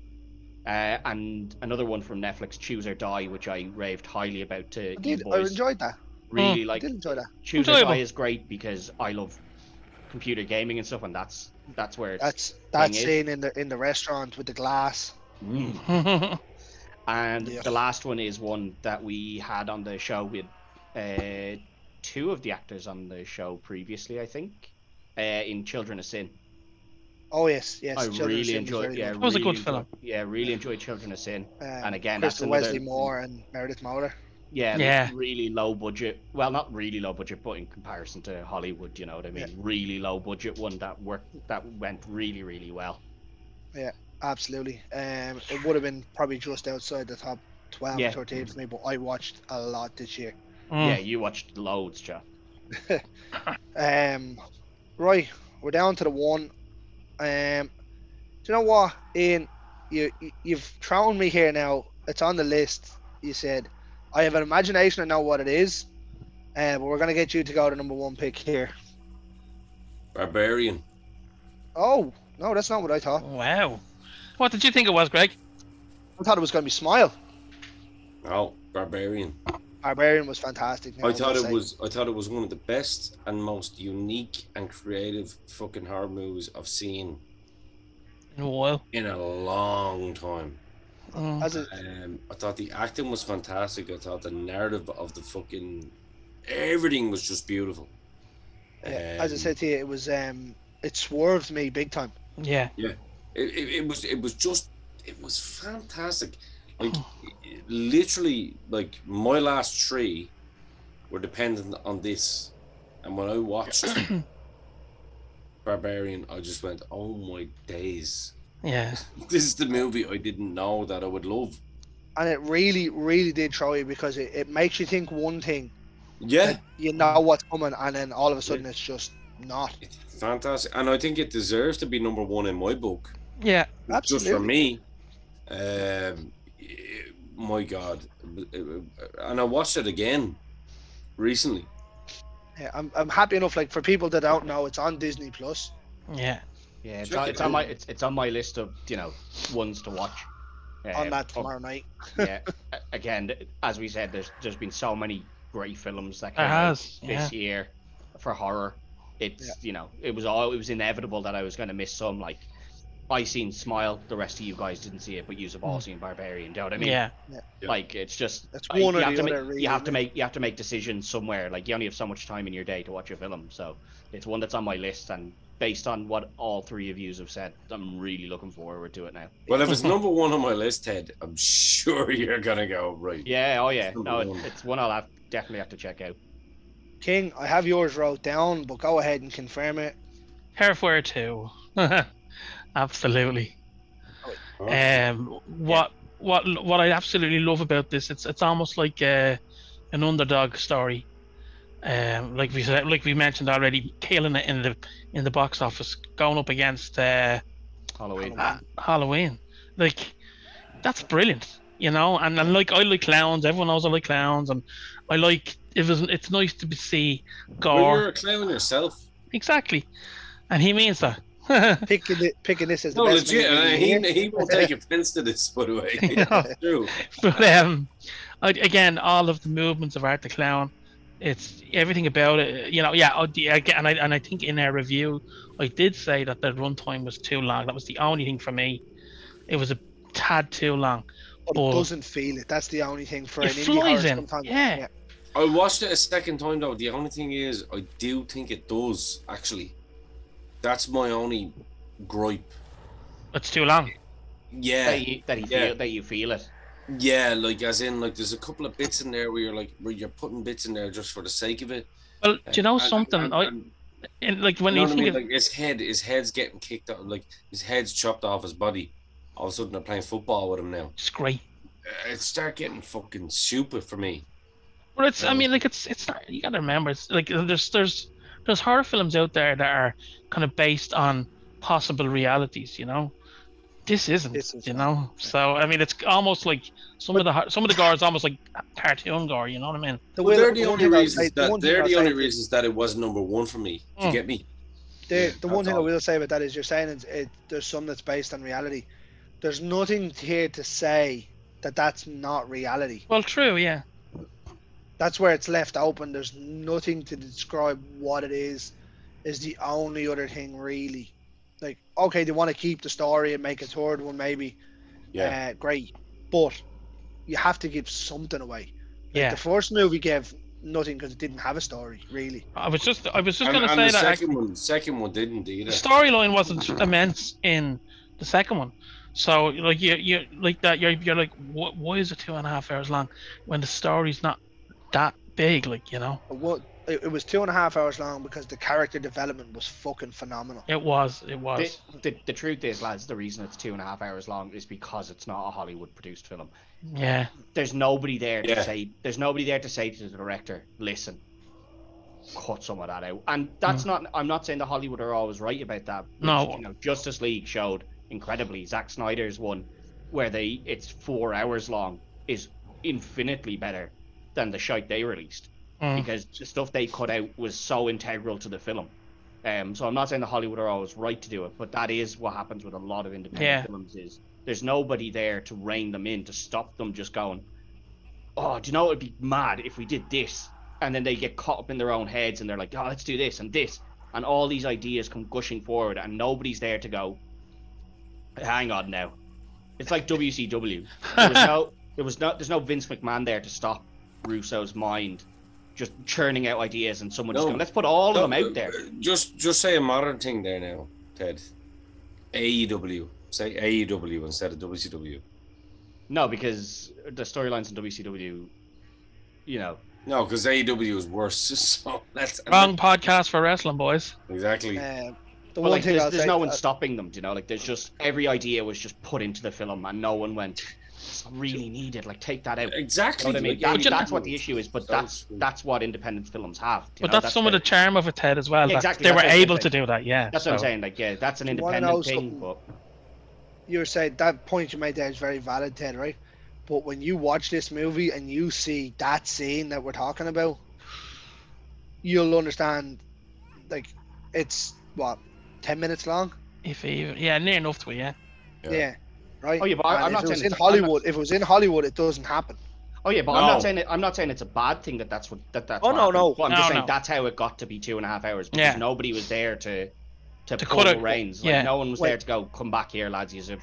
And another one from Netflix, Choose or Die, which I raved highly about to you I boys. enjoyed that. Really I like did enjoy that. Choose or Enjoyable. Die is great because I love computer gaming and stuff, and that's where it's. That thing is. scene in the restaurant with the glass. Mm. And Yeah. the last one is one that we had on the show with two of the actors on the show previously, I think, in Children of Sin. Oh yes. I Children of really Sin enjoyed. very Yeah, good. It was a really good film. Yeah, really enjoyed Children of Sin. Um, And again, Crystal that's another. Wesley Moore and Meredith Mowler. Yeah, Yeah. really low budget. Well, not really low budget, but in comparison to Hollywood, you know what I mean. Yeah. Really low budget one that went really, really well. Yeah, absolutely. It would have been probably just outside the top 12 Yeah. or 13 for me, but I watched a lot this year. Yeah, Mm. you watched loads, Joe. Right, we're down to the one. Do you know what, Ian? You've thrown me here now. It's on the list. You said I have an imagination. I know what it is, but we're gonna get you to go to number one pick here. Barbarian. Oh no, that's not what I thought. Wow. What did you think it was, Greg? I thought it was gonna be Smile. Oh, Barbarian. Barbarian was fantastic. now, I thought must it say. was. I thought it was one of the best and most unique and creative fucking horror movies I've seen In a while. in a long time. Mm. As a, I thought the acting was fantastic. I thought the narrative of the fucking everything was just beautiful. yeah, as I said to you, it was it swerved me big time. Yeah. It was fantastic. Like literally, like my last three were dependent on this, and when I watched Barbarian, I just went, "Oh my days! Yeah. This is the movie I didn't know that I would love." And it really, really did throw you because it makes you think one thing, Yeah, you know what's coming, and then all of a sudden it's just not. it's fantastic, and I think it deserves to be number one in my book. Yeah. Just for Absolutely. me. My God, and I watched it again recently. Yeah, I'm happy enough. Like for people that don't know, it's on Disney Plus. Yeah. Yeah, Check it's it on out. it's on my list of ones to watch. On that Oh, tomorrow night. yeah, again, as we said, there's been so many great films that There came out has. Yeah. this year for horror. It's it was inevitable that I was going to miss some. Like I seen Smile, the rest of you guys didn't see it, but you've all seen Barbarian. Do you know what I mean? Yeah. Yeah. Like it's just It's like, one or you have the to other, make, really, you have to isn't it? make decisions somewhere. Like you only have so much time in your day to watch a film, so it's one that's on my list. And based on what all three of you have said, I'm really looking forward to it now. Well, if it's number one on my list, Ted, I'm sure you're gonna go right. Yeah, oh yeah, no, Number one. it's one definitely have to check out. King, I have yours wrote down, but go ahead and confirm it. Hairfare too. Absolutely. What I absolutely love about this, it's almost like an underdog story. Like we mentioned already, killing it in the box office, going up against Halloween. Halloween. Like that's brilliant, you know. And like I like clowns. Everyone knows I like clowns, and I like it's nice to see Well, gore. you're a clown yourself. Exactly, and he means that. Picking this as the No, best legit. movie of the year. He won't take offense to this, by the way. Yeah. It's true. But again, all of the movements of Art the Clown, it's everything about it. You know, yeah. And I think in our review, I did say that the runtime was too long. That was the only thing for me. It was a tad too long. But Oh. it doesn't feel it. That's the only thing for It an indie horror. flies in. Sometimes. Yeah. I watched it a second time though. The only thing is, I do think it does actually. That's my only gripe. It's too long. Yeah, That you feel it. yeah. Like as in, like there's a couple of bits in there where you're putting bits in there just for the sake of it. Well, do you know And- something? Like when you you know what I think mean? of Like his head's getting kicked out. Like his head's chopped off his body. All of a sudden, they're playing football with him now. it's great. It start getting fucking stupid for me. But it's I mean like it's not, you gotta remember it's like there's horror films out there that are kind of based on possible realities, you know. This isn't, This is you not. know. So I mean, it's almost like some of the gore is almost like cartoon gore. You know what I mean? Well, they're the one only thing I'll reasons say- the one thing they're I'll the say only is- reasons that it was number one for me. Do you Mm. get me? The one That's thing I all. will say about that is you're saying there's some that's based on reality. There's nothing here to say that that's not reality. Well, true, yeah. That's where it's left open. There's nothing to describe what it is the only other thing really. Like, okay, they want to keep the story and make a third one maybe. Yeah. Great. But you have to give something away. Like Yeah. the first movie gave nothing because it didn't have a story, really. I was just And gonna say the that second one didn't the either. storyline wasn't immense in the second one. So like you like that you're like why is it 2.5 hours long when the story's not that big, like, you know? It was 2.5 hours long because the character development was fucking phenomenal. It was. The truth is, lads, the reason it's 2.5 hours long is because it's not a Hollywood produced film. Yeah. There's nobody there to Yeah. say. There's nobody there to say to the director, "Listen, cut some of that out." And that's not. I'm not saying the Hollywood are always right about that. Which, No. You know, Justice League showed incredibly. Zack Snyder's one, where it's 4 hours long, is infinitely better than the shite they released. Because the stuff they cut out was so integral to the film. So I'm not saying the Hollywood are always right to do it, but that is what happens with a lot of independent films. Is there's nobody there to rein them in, to stop them just going, "Oh, do you know it'd be mad if we did this?" And then they get caught up in their own heads and they're like, "Oh, let's do this and this," and all these ideas come gushing forward, and nobody's there to go, "Hang on now." It's like WCW. There's no Vince McMahon there to stop Russo's mind just churning out ideas, and someone just going, "Let's put all of them out there." Just say a modern thing there now, Ted. AEW. Say AEW instead of WCW. No, because the storylines in WCW, you know. No, because AEW is worse. So that's Wrong podcast for wrestling, boys. Exactly. There's no one stopping them, you know. Like, there's just every idea was just put into the film, and no one went, "It's really needed. Like, take that out." Exactly. You know what I mean? That's what the issue is. But So that's what independent films have. But that's some of the charm of it, Ted, as well. Yeah, that exactly, they that's were what I'm able to saying. do that. Yeah. That's what I'm saying. Like, yeah, that's an independent thing. But You were saying that point you made there is very valid, Ted, right? But when you watch this movie and you see that scene that we're talking about, you'll understand. Like, it's what, 10 minutes long? If even, yeah, near enough to it, yeah. Yeah. Right. Oh yeah, but I'm And not if it was saying in Hollywood. If it was in Hollywood, it doesn't happen. Oh yeah, but No. I'm not saying it's a bad thing that's what that's. Oh, what no, happened. no. But I'm just No, saying no. that's how it got to be 2.5 hours, because Yeah. nobody was there to pull cut the it- reins. Like, yeah. no one was Wait. there to go, "Come back here, lads. You've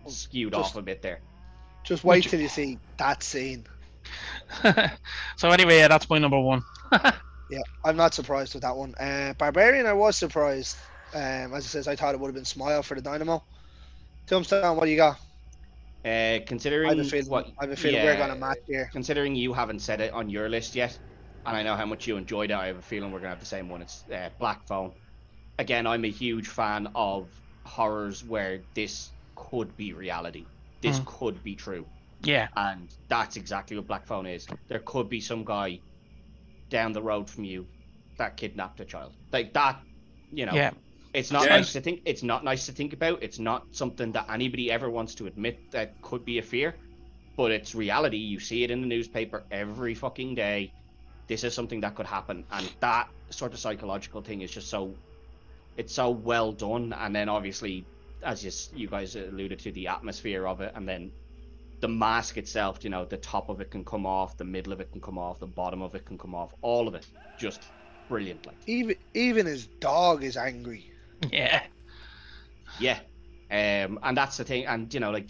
skewed Just- off a bit there." Just wait till you see that scene. So anyway, yeah, that's my number one. Yeah, I'm not surprised with that one. Barbarian, I was surprised. As it says, I thought it would have been Smile for the Dynamo. Tombstone, what do you got? Considering I have a feeling, we're gonna match here. Considering you haven't said it on your list yet, and I know how much you enjoyed it, I have a feeling we're gonna have the same one. It's Black Phone. Again, I'm a huge fan of horrors where this could be reality. This could be true. Yeah. And that's exactly what Black Phone is. There could be some guy down the road from you that kidnapped a child. Like that, you know. Yeah. It's not Yeah. nice to think. It's not nice to think about. It's not something that anybody ever wants to admit that could be a fear, but it's reality. You see it in the newspaper every fucking day. This is something that could happen, and that sort of psychological thing is just so. It's so well done, and then obviously, as you guys alluded to, the atmosphere of it, and then the mask itself. You know, the top of it can come off, the middle of it can come off, the bottom of it can come off. All of it, just brilliant. Like. Even his dog is angry. Yeah. Yeah, and that's the thing. And you know, like,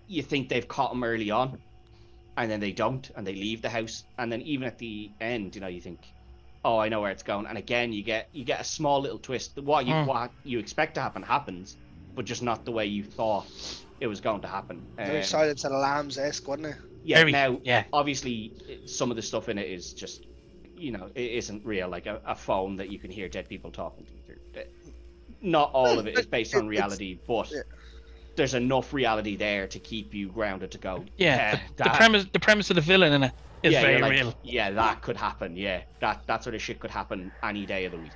you think they've caught him early on, and then they don't, and they leave the house, and then even at the end, you know, you think, "Oh, I know where it's going." And again, you get a small little twist. What you expect to happen happens, but just not the way you thought it was going to happen. Very Silence of the Lambs-esque, wasn't it? Yeah. Very, Now, yeah. obviously, some of the stuff in it is just, you know, it isn't real. Like a phone that you can hear dead people talking to. Not all of it is based on reality, but there's enough reality there to keep you grounded to go. Yeah. The premise of the villain in it is very you're like, real. Yeah, that could happen. Yeah, that sort of shit could happen any day of the week.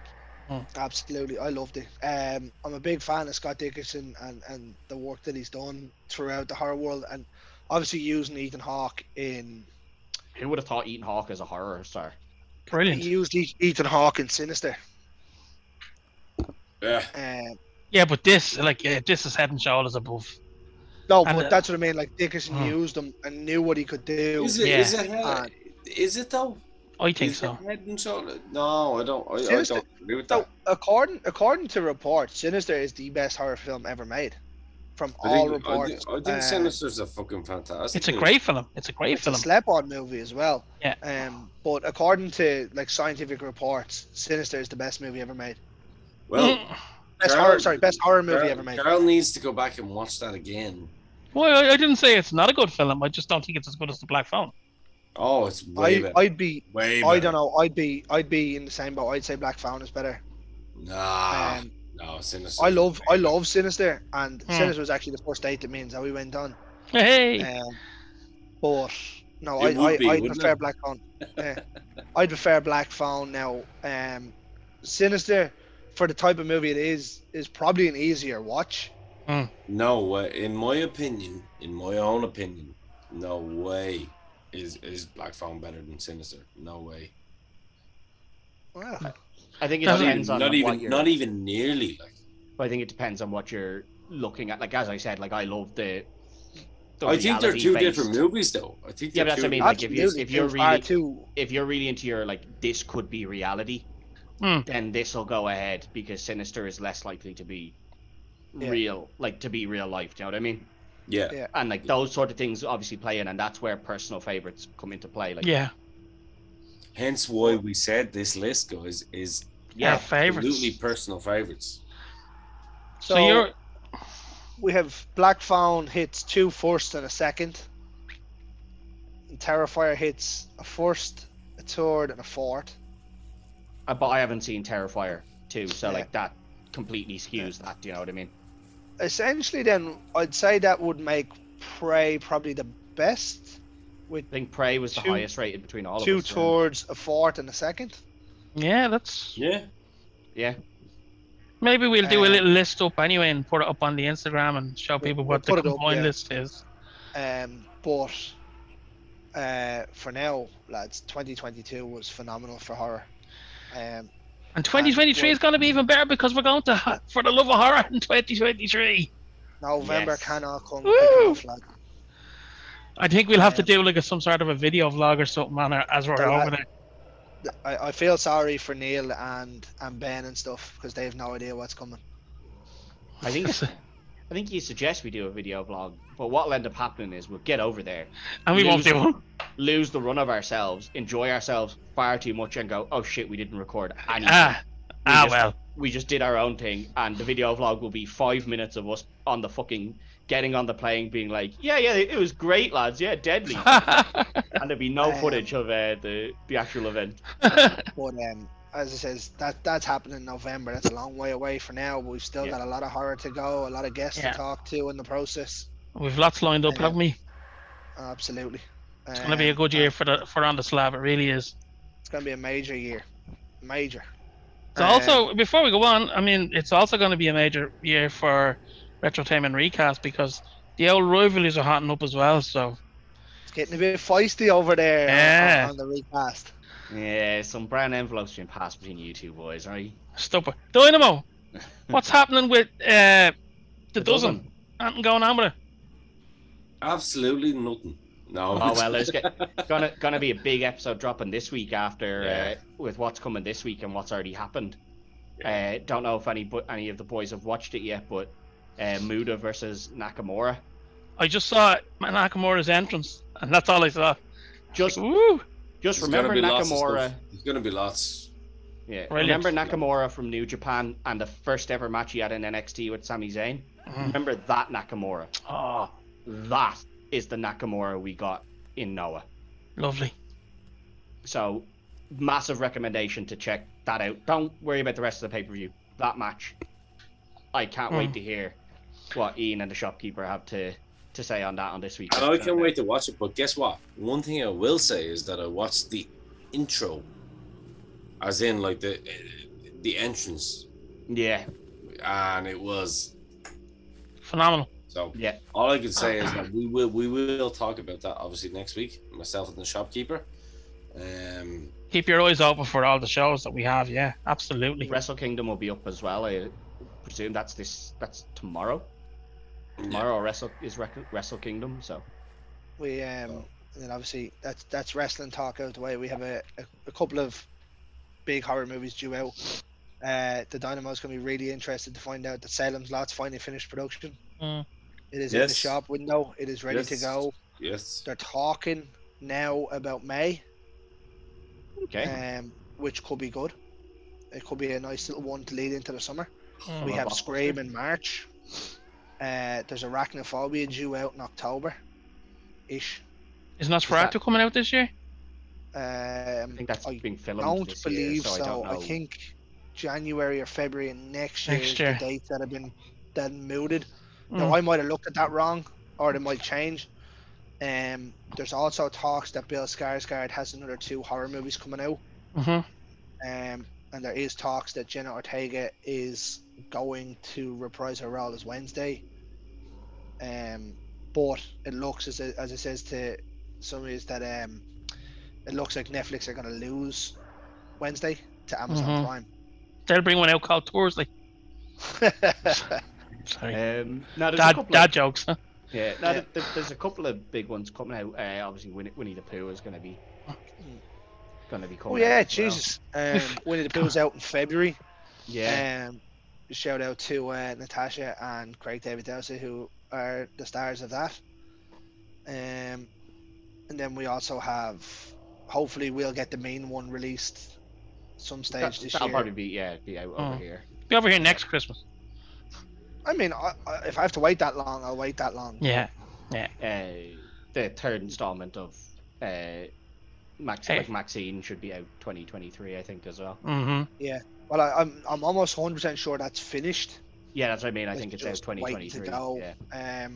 Absolutely, I loved it. I'm a big fan of Scott Dickerson and the work that he's done throughout the horror world, and obviously using Ethan Hawke in. Who would have thought Ethan Hawke as a horror star? Brilliant. He used Ethan Hawke in Sinister. Yeah. Yeah, but this is head and shoulders above. No, And, but that's what I mean. Like, Dickerson Hmm. used him and knew what he could do. Is it? Yeah. Is it though? I think Is so. it head and shoulder? No, I don't. I Sinister- don't agree with So, that. according to reports, Sinister is the best horror film ever made. From I all think, reports. I think Sinister's a fucking fantastic. It's a movie. great film. It's a great It's film. a slept-on movie as well. Yeah. But according to like scientific reports, Sinister is the best movie ever made. Well, best horror movie ever made. Carl needs to go back and watch that again. Well, I didn't say it's not a good film. I just don't think it's as good as The Black Phone. Oh, it's way better. I'd be. Way I better. don't know. I'd be in the same boat. I'd say Black Phone is better. Nah, Um, no, Sinister. I love Sinister, and Hmm. Sinister was actually the first date that me and Zoe went on. Hey, But no, It would be, I wouldn't prefer it? Black Phone. I'd prefer Black Phone now. Sinister, for the type of movie it is probably an easier watch. No, in my own opinion, no way is Black Phone better than Sinister. No way. Well, I think it Not depends on not what you're. even nearly. Like, I think it depends on what you're looking at. Like as I said, like I love the I think they're two reality-based- different movies, though. I think Yeah, they're but that's two what I mean. different- Like absolutely, if you're far really too. if you're really into your like this could be reality, Hmm. then this will go ahead because Sinister is less likely to be Yeah. real, like to be real life. Do you know what I mean? Yeah. Yeah. And like those sort of things obviously play in, and that's where personal favorites come into play. Like yeah, Hence why we said this list, guys, is our favorites. absolutely personal favorites. So you're we have Black Phone hits 2 first and a second. And Terrifier hits a first, a third, and a fourth. but I haven't seen Terrifier 2, so Yeah. like that completely skews that. Do you know what I mean? Essentially, then I'd say that would make Prey probably the best, with I think Prey was the Two- highest rated between all two of us. thirds, a fourth, and a second. yeah. That's Yeah. Yeah. maybe we'll do a Um, little list up anyway and put it up on the Instagram and show people we'll what the put it up, combined yeah. list is. But for now, lads, 2022 was phenomenal for horror. And 2023 is going to be even better because we're going to For the Love of Horror in 2023. November Yes. cannot come Woo! quick enough, lad. I think we'll have to do like some sort of a video vlog or something on it as we're Yeah. over there. I feel sorry for Neil and Ben and stuff because they have no idea what's coming. I think you suggest we do a video vlog, but what'll end up happening is we'll get over there, And we won't lose do one. lose the run of ourselves, enjoy ourselves far too much, and go, oh shit, we didn't record anything. Ah, well. We just did our own thing, and the video vlog will be 5 minutes of us on the fucking getting on the plane, being like, yeah, it was great, lads, yeah, deadly, and there'll be no footage of the actual event. But as I says, that's happening in November. That's a long way away for now, but we've still Yeah. got a lot of horror to go, a lot of guests Yeah. to talk to in the process. We've lots lined up, haven't we? Absolutely. It's going to be a good year for On the Slab. It really is. It's going to be a major year. Major. So also, before we go on, I mean, it's also going to be a major year for Retrotainment Recast because the old rivalries are hotting up as well. So It's getting a bit feisty over there Yeah. on the recast. Yeah, some brown envelopes being passed between you two boys, right? stupid. Dynamo, what's happening with the dozen? Nothing going on with it. Absolutely nothing. No. Oh well, there's gonna be a big episode dropping this week after Yeah. with what's coming this week and what's already happened. Don't know if any of the boys have watched it yet, but Muda versus Nakamura. I just saw Nakamura's entrance, and that's all I saw. Just Woo! just There's gonna remember be lots of Nakamura. stuff. There's gonna be lots. Yeah, Brilliant. remember Nakamura from New Japan and the first ever match he had in NXT with Sami Zayn. Mhm. Remember that Nakamura. Oh, That is the Nakamura we got in Noah. lovely. So, massive recommendation to check that out. Don't worry about the rest of the pay-per-view. That match, I can't wait to hear what Ian and the shopkeeper have to say on that on this week. And I can't wait to watch it. But guess what? One thing I will say is that I watched the intro, as in like the entrance, Yeah, and it was Phenomenal. so. yeah. All I can say is that we will talk about that obviously next week. Myself and the shopkeeper. Keep your eyes open for all the shows that we have. Yeah, absolutely. Wrestle Kingdom will be up as well. I presume that's tomorrow. Tomorrow Wrestle Kingdom. So We and then obviously that's wrestling talk out the way. We have a couple of big horror movies due out. The Dynamo's gonna be really interested to find out that Salem's Lot's finally finished production. Mm. It is in the Yes. shop window. It is ready to Yes. go. Yes. They're talking now about May, okay, which could be good. It could be a nice little one to lead into the summer. We have Blockbuster. Scream in March. There's Arachnophobia due out in October, ish. Is Nosferatu coming out this year? I think that's I being filmed don't this year, believe so I don't so. I know. think January or February next year Next is year. the dates that have been mooted. Now Mm. I might have looked at that wrong, or they might change. There's also talks that Bill Skarsgård has another 2 horror movies coming out. Mhm. And there is talks that Jenna Ortega is going to reprise her role as Wednesday. But it looks as it says to some is that it looks like Netflix are going to lose Wednesday to Amazon Mhm. Prime. They'll bring one out called Torsley. Sorry. No, there's a couple Dad of jokes. Huh? yeah. No, Yeah. there's a couple of big ones coming out. Obviously, Winnie the Pooh is going to be Oh coming out yeah, as well. Jesus. Winnie the Pooh's out in February. Yeah, Shout out to Natasha and Craig David Dowsey, who are the stars of that. And then we also have, hopefully, we'll get the main one released some stage this that'll year. probably be out over here. Be over here next Christmas. I mean, if I have to wait that long, I'll wait that long. Yeah. The third installment of Hey. Maxine should be out 2023, I think, as well. Mhm. Yeah. Well, I'm almost 100% sure that's finished. Yeah, that's what I mean. I It's think it's out just waiting 2023. to go. Yeah.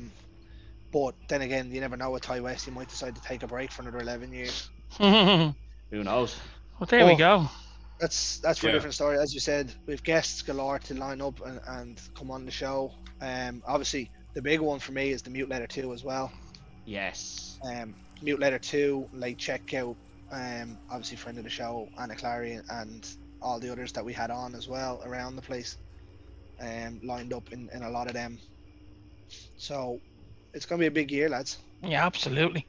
But then again, you never know with Ty West. He might decide to take a break for another 11 years. well, Who knows? there we Oh. go. That's for a Yeah. different story. As you said, we've guests galore to line up and come on the show. Obviously, the big one for me is the Mutilator 2 as well. Yes. Mutilator 2, like, check out, obviously, friend of the show, Anna Clary, and all the others that we had on as well around the place, lined up in a lot of them. So it's going to be a big year, lads. Yeah, absolutely.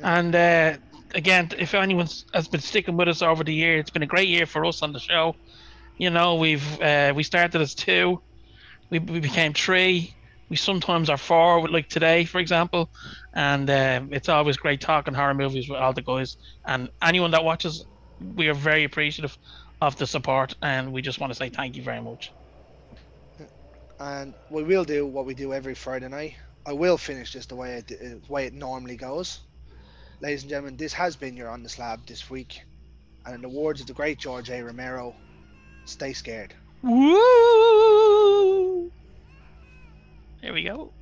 And again, if anyone has been sticking with us over the year, it's been a great year for us on the show. You know, we started as 2, we became 3. We sometimes are 4, like today, for example. And it's always great talking horror movies with all the guys. And anyone that watches, we are very appreciative of the support, and we just want to say thank you very much. And we will do what we do every Friday night. I will finish this the way it normally goes. Ladies and gentlemen, this has been your On the Slab this week. And in the words of the great George A. Romero, stay scared. Woo! There we go.